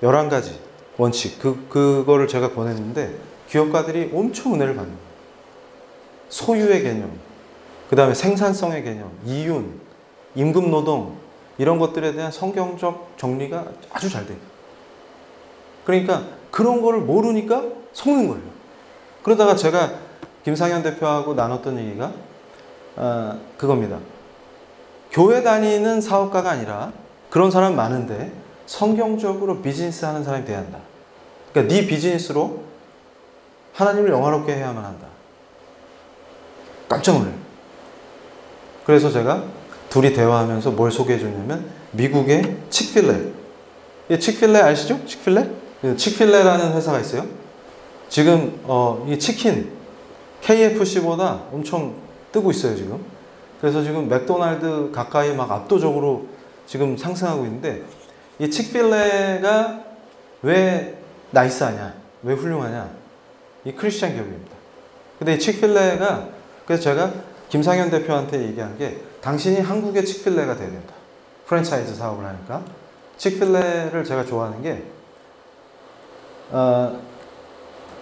11가지 원칙 그거를 제가 권했는데 기업가들이 엄청 은혜를 받는 거예요. 소유의 개념, 그 다음에 생산성의 개념, 이윤, 임금노동 이런 것들에 대한 성경적 정리가 아주 잘 돼요. 그러니까 그런 거를 모르니까 속는 거예요. 그러다가 제가 김상현 대표하고 나눴던 얘기가 그겁니다. 교회 다니는 사업가가 아니라 그런 사람 많은데 성경적으로 비즈니스 하는 사람이 돼야 한다. 그러니까 네 비즈니스로 하나님을 영화롭게 해야만 한다. 깜짝 놀래요. 그래서 제가 둘이 대화하면서 뭘 소개해 줬냐면 미국의 칙필레. 칙필레 아시죠? 칙필레? 칙필레라는 회사가 있어요. 지금 이 치킨 KFC보다 엄청 뜨고 있어요 지금. 그래서 지금 맥도날드 가까이 막 압도적으로 지금 상승하고 있는데 이 칙필레가 왜 나이스하냐, 왜 훌륭하냐, 이 크리스찬 기업입니다. 근데 이 칙필레가 그래서 제가 김상현 대표한테 얘기한 게 당신이 한국의 칙필레가 돼야 된다. 프랜차이즈 사업을 하니까 칙필레를 제가 좋아하는 게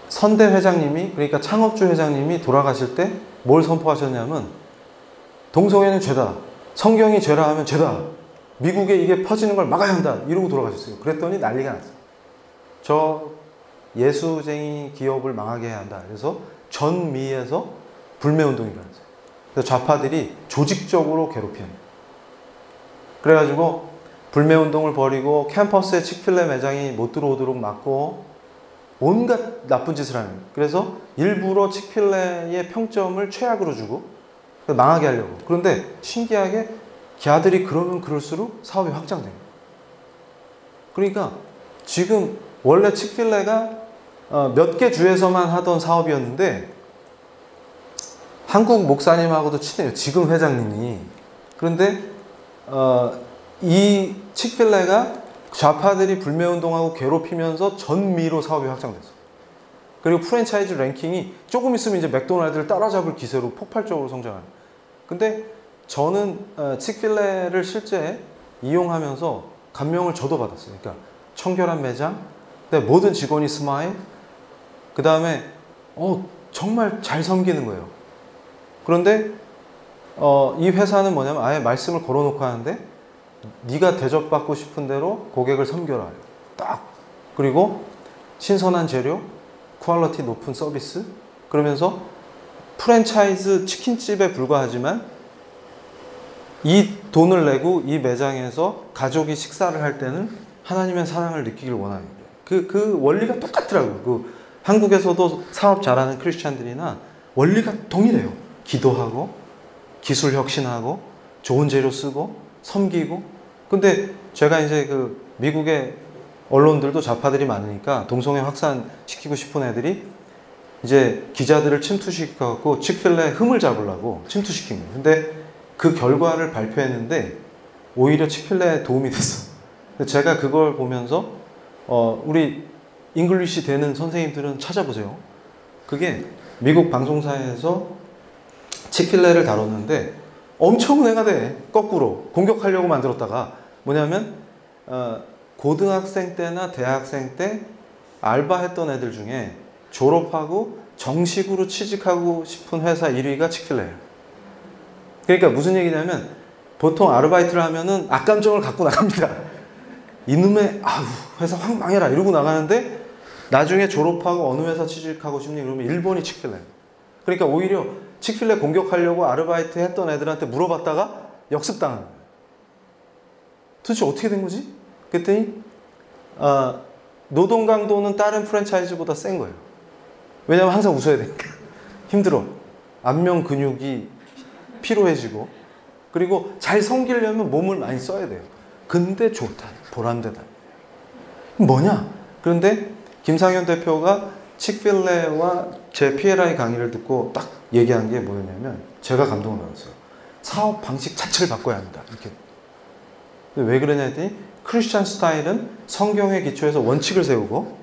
선대 회장님이 그러니까 창업주 회장님이 돌아가실 때 뭘 선포하셨냐면 동성애는 죄다. 성경이 죄라 하면 죄다. 미국에 이게 퍼지는 걸 막아야 한다. 이러고 돌아가셨어요. 그랬더니 난리가 났어요. 저 예수쟁이 기업을 망하게 해야 한다. 그래서 전미에서 불매운동이 일어났어요. 그래서 좌파들이 조직적으로 괴롭히는 거예요. 그래가지고 불매운동을 벌이고 캠퍼스에 칙필레 매장이 못 들어오도록 막고 온갖 나쁜 짓을 하는 거예요. 그래서 일부러 칙필레의 평점을 최악으로 주고 망하게 하려고. 그런데 신기하게 걔들이 그러면 그럴수록 사업이 확장돼요. 그러니까 지금 원래 칙필레가 몇 개 주에서만 하던 사업이었는데 한국 목사님하고도 친해요. 지금 회장님이. 그런데 이 칙필레가 좌파들이 불매운동하고 괴롭히면서 전미로 사업이 확장됐어요. 그리고 프랜차이즈 랭킹이 조금 있으면 이제 맥도날드를 따라잡을 기세로 폭발적으로 성장합니다. 근데 저는 칙필레를 실제 이용하면서 감명을 저도 받았어요. 그러니까 청결한 매장, 근데 모든 직원이 스마일, 그 다음에 정말 잘 섬기는 거예요. 그런데 이 회사는 뭐냐면 아예 말씀을 걸어놓고 하는데 네가 대접받고 싶은 대로 고객을 섬겨라. 딱. 그리고 신선한 재료, 퀄리티 높은 서비스. 그러면서 프랜차이즈 치킨집에 불과하지만 이 돈을 내고 이 매장에서 가족이 식사를 할 때는 하나님의 사랑을 느끼길 원하는 거예요. 그 원리가 똑같더라고요. 한국에서도 사업 잘하는 크리스찬들이나 원리가 동일해요. 기도하고 기술 혁신하고 좋은 재료 쓰고 섬기고 근데 제가 이제 그 미국의 언론들도 좌파들이 많으니까 동성애 확산시키고 싶은 애들이 이제 기자들을 침투시켜갖고 칙필레 흠을 잡으려고 침투시킨 거예요. 근데 그 결과를 발표했는데 오히려 칙필레에 도움이 됐어. 근데 제가 그걸 보면서 우리 잉글리시 되는 선생님들은 찾아보세요. 그게 미국 방송사에서 칙필레를 다뤘는데 엄청 은혜가 돼. 거꾸로 공격하려고 만들었다가 뭐냐면 고등학생 때나 대학생 때 알바했던 애들 중에 졸업하고 정식으로 취직하고 싶은 회사 1위가 칙필레예요. 그러니까 무슨 얘기냐면 보통 아르바이트를 하면은 악감정을 갖고 나갑니다. 이놈의 회사 확 망해라 이러고 나가는데 나중에 졸업하고 어느 회사 취직하고 싶니? 그러면 1번이 칙필레예요. 그러니까 오히려 칙필레 공격하려고 아르바이트 했던 애들한테 물어봤다가 역습당하는 거예요. 도대체 어떻게 된 거지? 그랬더니 노동 강도는 다른 프랜차이즈보다 센 거예요. 왜냐면 항상 웃어야 되니까. 힘들어. 안면 근육이 피로해지고 그리고 잘 섬기려면 몸을 많이 써야 돼요. 근데 좋다. 보람되다. 뭐냐? 그런데 김상현 대표가 칙필레와 제 PLI 강의를 듣고 딱 얘기한 게 뭐였냐면 제가 감동을 받았어요. 사업 방식 자체를 바꿔야 합니다. 이렇게. 왜 그러냐 했더니 크리스찬 스타일은 성경의 기초에서 원칙을 세우고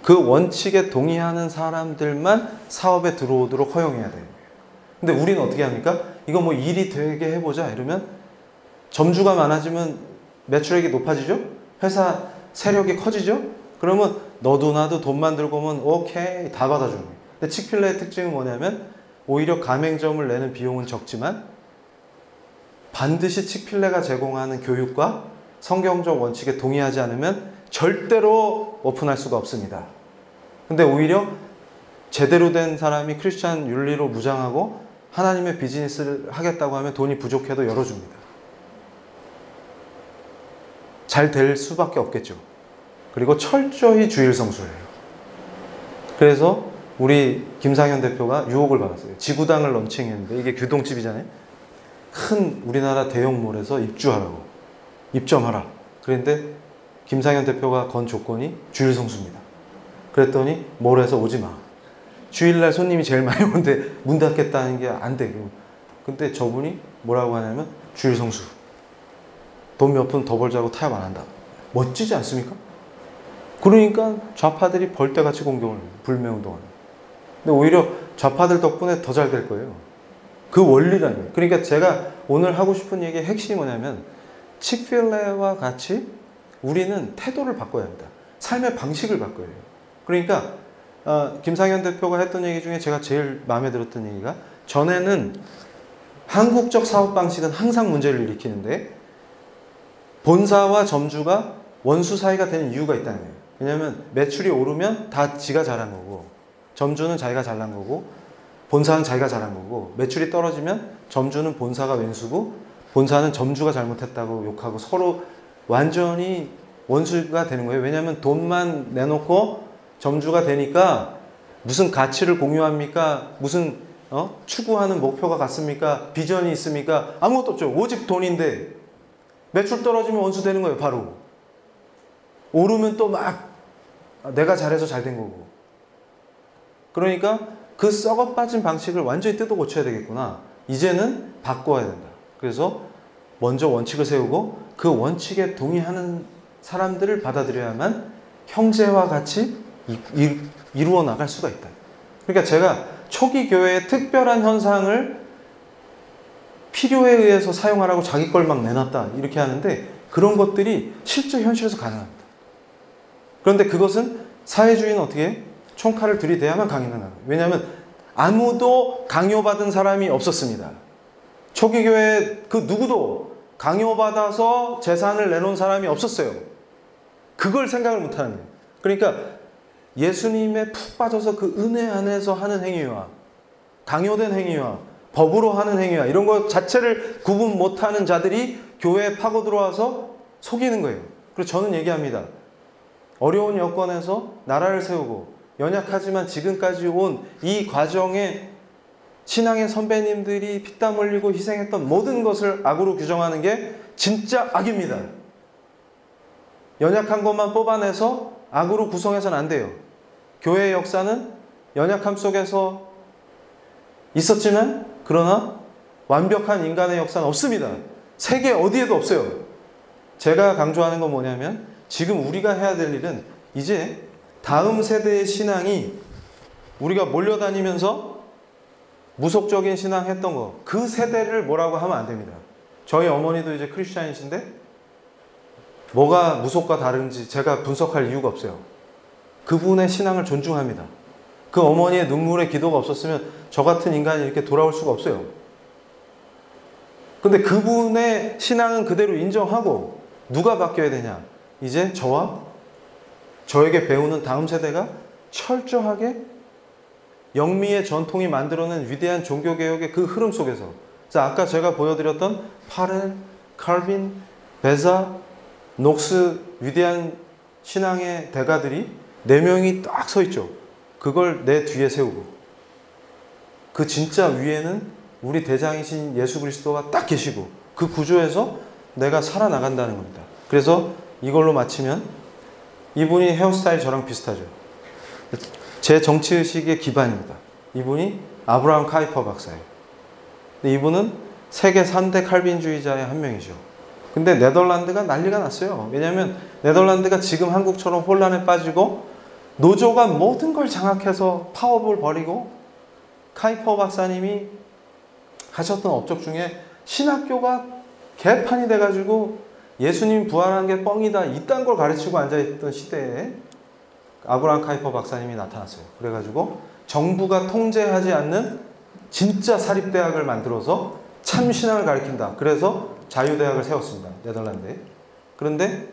그 원칙에 동의하는 사람들만 사업에 들어오도록 허용해야 돼요. 근데 우리는 어떻게 합니까? 이거 뭐 일이 되게 해보자 이러면 점주가 많아지면 매출액이 높아지죠? 회사 세력이 커지죠? 그러면 너도 나도 돈만 들고 오면 오케이 다 받아주는 거예요. 근데 칙필레의 특징은 뭐냐면 오히려 가맹점을 내는 비용은 적지만 반드시 칙필레가 제공하는 교육과 성경적 원칙에 동의하지 않으면 절대로 오픈할 수가 없습니다. 근데 오히려 제대로 된 사람이 크리스찬 윤리로 무장하고 하나님의 비즈니스를 하겠다고 하면 돈이 부족해도 열어줍니다. 잘 될 수밖에 없겠죠. 그리고 철저히 주일 성수해요. 그래서 우리 김상현 대표가 유혹을 받았어요. 지구당을 런칭했는데 이게 규동집이잖아요. 큰 우리나라 대형몰에서 입점하라. 그런데 김상현 대표가 건 조건이 주일 성수입니다. 그랬더니 몰에서 오지 마. 주일날 손님이 제일 많이 오는데 문 닫겠다는 게 안 돼. 근데 저분이 뭐라고 하냐면 주일 성수. 돈 몇 푼 더 벌자고 타협 안 한다. 멋지지 않습니까? 그러니까 좌파들이 벌떼같이 공격을 해요. 불매운동을. 근데 오히려 좌파들 덕분에 더 잘 될 거예요. 그 원리라는 거예요. 그러니까 제가 오늘 하고 싶은 얘기의 핵심이 뭐냐면 칙필레와 같이 우리는 태도를 바꿔야 합니다. 삶의 방식을 바꿔야 해요. 그러니까 김상현 대표가 했던 얘기 중에 제가 제일 마음에 들었던 얘기가 전에는 한국적 사업 방식은 항상 문제를 일으키는데 본사와 점주가 원수 사이가 되는 이유가 있다는 거예요. 왜냐하면 매출이 오르면 다 지가 잘한 거고 점주는 자기가 잘난 거고 본사는 자기가 잘한 거고 매출이 떨어지면 점주는 본사가 왼수고 본사는 점주가 잘못했다고 욕하고 서로 완전히 원수가 되는 거예요. 왜냐하면 돈만 내놓고 점주가 되니까 무슨 가치를 공유합니까? 무슨 추구하는 목표가 같습니까? 비전이 있습니까? 아무것도 없죠. 오직 돈인데 매출 떨어지면 원수 되는 거예요. 바로. 오르면 또 막 내가 잘해서 잘 된 거고. 그러니까 그 썩어 빠진 방식을 완전히 뜯어 고쳐야 되겠구나. 이제는 바꿔야 된다. 그래서 먼저 원칙을 세우고 그 원칙에 동의하는 사람들을 받아들여야만 형제와 같이 이루어 나갈 수가 있다. 그러니까 제가 초기 교회의 특별한 현상을 필요에 의해서 사용하라고 자기 걸 막 내놨다 이렇게 하는데 그런 것들이 실제 현실에서 가능합니다. 그런데 그것은 사회주의는 어떻게 해? 총칼을 들이대야만 강인한 거예요. 왜냐하면 아무도 강요받은 사람이 없었습니다. 초기 교회 그 누구도 강요받아서 재산을 내놓은 사람이 없었어요. 그걸 생각을 못하는 거예요. 그러니까 예수님에 푹 빠져서 그 은혜 안에서 하는 행위와 강요된 행위와 법으로 하는 행위와 이런 것 자체를 구분 못하는 자들이 교회에 파고 들어와서 속이는 거예요. 그래서 저는 얘기합니다. 어려운 여건에서 나라를 세우고 연약하지만 지금까지 온 이 과정에 신앙의 선배님들이 피땀 흘리고 희생했던 모든 것을 악으로 규정하는 게 진짜 악입니다. 연약한 것만 뽑아내서 악으로 구성해서는 안 돼요. 교회의 역사는 연약함 속에서 있었지만 그러나 완벽한 인간의 역사는 없습니다. 세계 어디에도 없어요. 제가 강조하는 건 뭐냐면 지금 우리가 해야 될 일은 이제 다음 세대의 신앙이 우리가 몰려다니면서 무속적인 신앙 했던 거, 그 세대를 뭐라고 하면 안 됩니다. 저희 어머니도 이제 크리스찬이신데 뭐가 무속과 다른지 제가 분석할 이유가 없어요. 그분의 신앙을 존중합니다. 그 어머니의 눈물의 기도가 없었으면 저 같은 인간이 이렇게 돌아올 수가 없어요. 근데 그분의 신앙은 그대로 인정하고 누가 바뀌어야 되냐? 이제 저와 저에게 배우는 다음 세대가 철저하게 영미의 전통이 만들어낸 위대한 종교개혁의 그 흐름 속에서, 아까 제가 보여드렸던 파렐, 칼빈, 베자, 녹스 위대한 신앙의 대가들이 4명이 딱 서 있죠. 그걸 내 뒤에 세우고 그 진짜 위에는 우리 대장이신 예수 그리스도가 딱 계시고 그 구조에서 내가 살아나간다는 겁니다. 그래서 이걸로 마치면 이분이 헤어스타일 저랑 비슷하죠. 제 정치의식의 기반입니다. 이분이 아브라함 카이퍼 박사예요. 근데 이분은 세계 3대 칼빈주의자의 한 명이죠. 근데 네덜란드가 난리가 났어요. 왜냐하면 네덜란드가 지금 한국처럼 혼란에 빠지고 노조가 모든 걸 장악해서 파업을 벌이고 카이퍼 박사님이 하셨던 업적 중에 신학교가 개판이 돼가지고 예수님 부활한 게 뻥이다 이딴 걸 가르치고 앉아있던 시대에 아브라함 카이퍼 박사님이 나타났어요. 그래가지고 정부가 통제하지 않는 진짜 사립대학을 만들어서 참 신앙을 가르친다. 그래서 자유대학을 세웠습니다. 네덜란드에. 그런데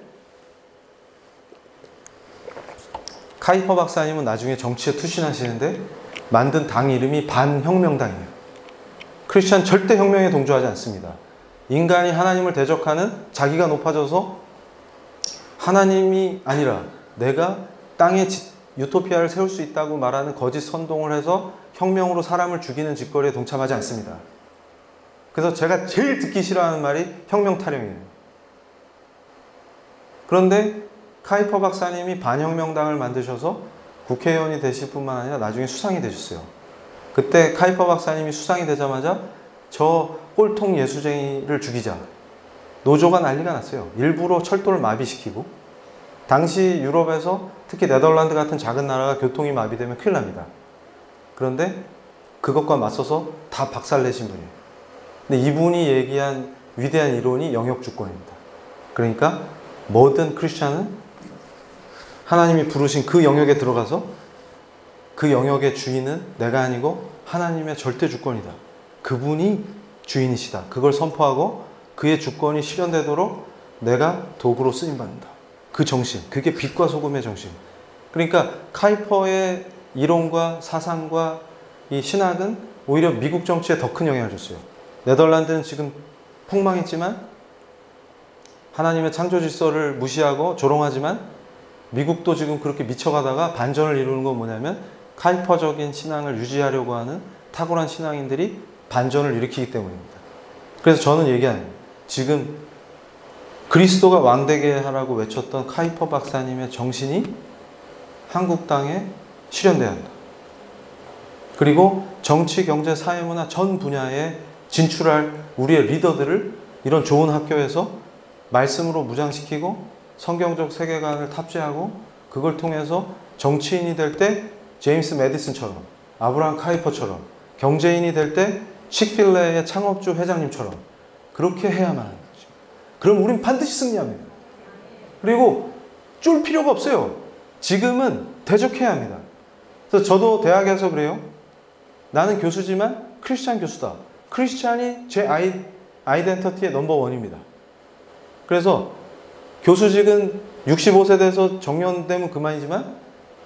카이퍼 박사님은 나중에 정치에 투신하시는데 만든 당 이름이 반혁명당이에요. 크리스천 절대 혁명에 동조하지 않습니다. 인간이 하나님을 대적하는, 자기가 높아져서 하나님이 아니라 내가 땅에 유토피아를 세울 수 있다고 말하는 거짓 선동을 해서 혁명으로 사람을 죽이는 짓거리에 동참하지 않습니다. 그래서 제가 제일 듣기 싫어하는 말이 혁명 타령이에요. 그런데 카이퍼 박사님이 반혁명당을 만드셔서 국회의원이 되실 뿐만 아니라 나중에 수상이 되셨어요. 그때 카이퍼 박사님이 수상이 되자마자 저 꼴통 예수쟁이를 죽이자. 노조가 난리가 났어요. 일부러 철도를 마비시키고, 당시 유럽에서 특히 네덜란드 같은 작은 나라가 교통이 마비되면 큰일 납니다. 그런데 그것과 맞서서 다 박살내신 분이에요. 근데 이분이 얘기한 위대한 이론이 영역주권입니다. 그러니까 모든 크리스찬은 하나님이 부르신 그 영역에 들어가서 그 영역의 주인은 내가 아니고 하나님의 절대 주권이다. 그분이 주인이시다. 그걸 선포하고 그의 주권이 실현되도록 내가 도구로 쓰임받는다. 그 정신, 그게 빛과 소금의 정신. 그러니까 카이퍼의 이론과 사상과 이 신학은 오히려 미국 정치에 더 큰 영향을 줬어요. 네덜란드는 지금 폭망했지만 하나님의 창조 질서를 무시하고 조롱하지만 미국도 지금 그렇게 미쳐가다가 반전을 이루는 건 뭐냐면 카이퍼적인 신앙을 유지하려고 하는 탁월한 신앙인들이 반전을 일으키기 때문입니다. 그래서 저는 얘기하는 지금 그리스도가 왕되게 하라고 외쳤던 카이퍼 박사님의 정신이 한국 땅에 실현돼야 한다. 그리고 정치, 경제, 사회문화 전 분야에 진출할 우리의 리더들을 이런 좋은 학교에서 말씀으로 무장시키고 성경적 세계관을 탑재하고 그걸 통해서 정치인이 될 때 제임스 메디슨처럼, 아브라함 카이퍼처럼, 경제인이 될 때 식필레의 창업주 회장님처럼 그렇게 해야만 하는 거죠. 그럼 우린 반드시 승리합니다. 그리고 쫄 필요가 없어요. 지금은 대적해야 합니다. 그래서 저도 대학에서 그래요. 나는 교수지만 크리스찬 교수다. 크리스찬이 제 아이덴티티의 넘버원입니다. 그래서 교수직은 65세 돼서 정년되면 그만이지만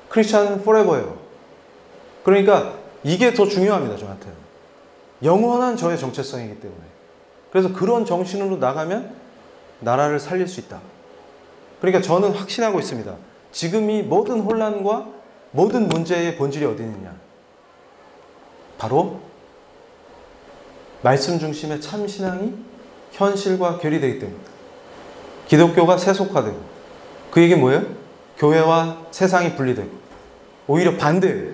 크리스찬은 forever예요. 그러니까 이게 더 중요합니다. 저한테는. 영원한 저의 정체성이기 때문에. 그래서 그런 정신으로 나가면 나라를 살릴 수 있다. 그러니까 저는 확신하고 있습니다. 지금 이 모든 혼란과 모든 문제의 본질이 어디 있느냐. 바로 말씀 중심의 참신앙이 현실과 결이되기 때문입니다. 기독교가 세속화되고 그 얘기는 뭐예요? 교회와 세상이 분리되고 오히려 반대예요.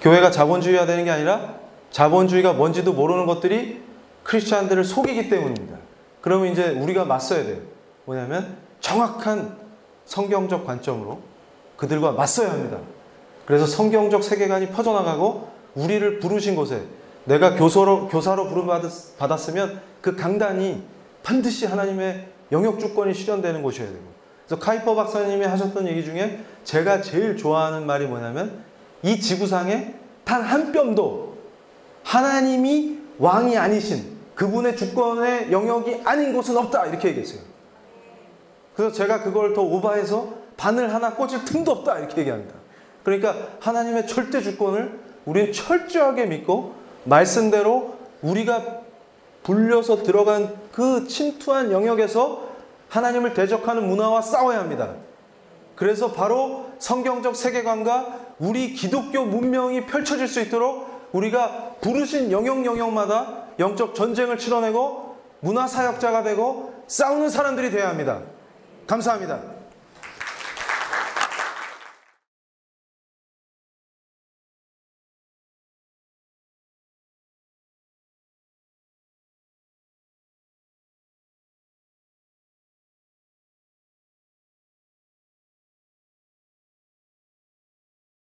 교회가 자본주의화 되는 게 아니라 자본주의가 뭔지도 모르는 것들이 크리스찬들을 속이기 때문입니다. 그러면 이제 우리가 맞서야 돼요. 뭐냐면 정확한 성경적 관점으로 그들과 맞서야 합니다. 그래서 성경적 세계관이 퍼져나가고 우리를 부르신 곳에 내가 교사로 부름받았으면 그 강단이 반드시 하나님의 영역 주권이 실현되는 곳이어야 되고, 그래서 카이퍼 박사님이 하셨던 얘기 중에 제가 제일 좋아하는 말이 뭐냐면 이 지구상에 단 한 뼘도 하나님이 왕이 아니신 그분의 주권의 영역이 아닌 곳은 없다 이렇게 얘기했어요. 그래서 제가 그걸 더 오버해서 바늘 하나 꽂을 틈도 없다 이렇게 얘기합니다. 그러니까 하나님의 절대 주권을 우리는 철저하게 믿고 말씀대로 우리가 불려서 들어간 그 침투한 영역에서 하나님을 대적하는 문화와 싸워야 합니다. 그래서 바로 성경적 세계관과 우리 기독교 문명이 펼쳐질 수 있도록 우리가 부르신 영역마다 영적 전쟁을 치러내고 문화사역자가 되고 싸우는 사람들이 되어야 합니다. 감사합니다.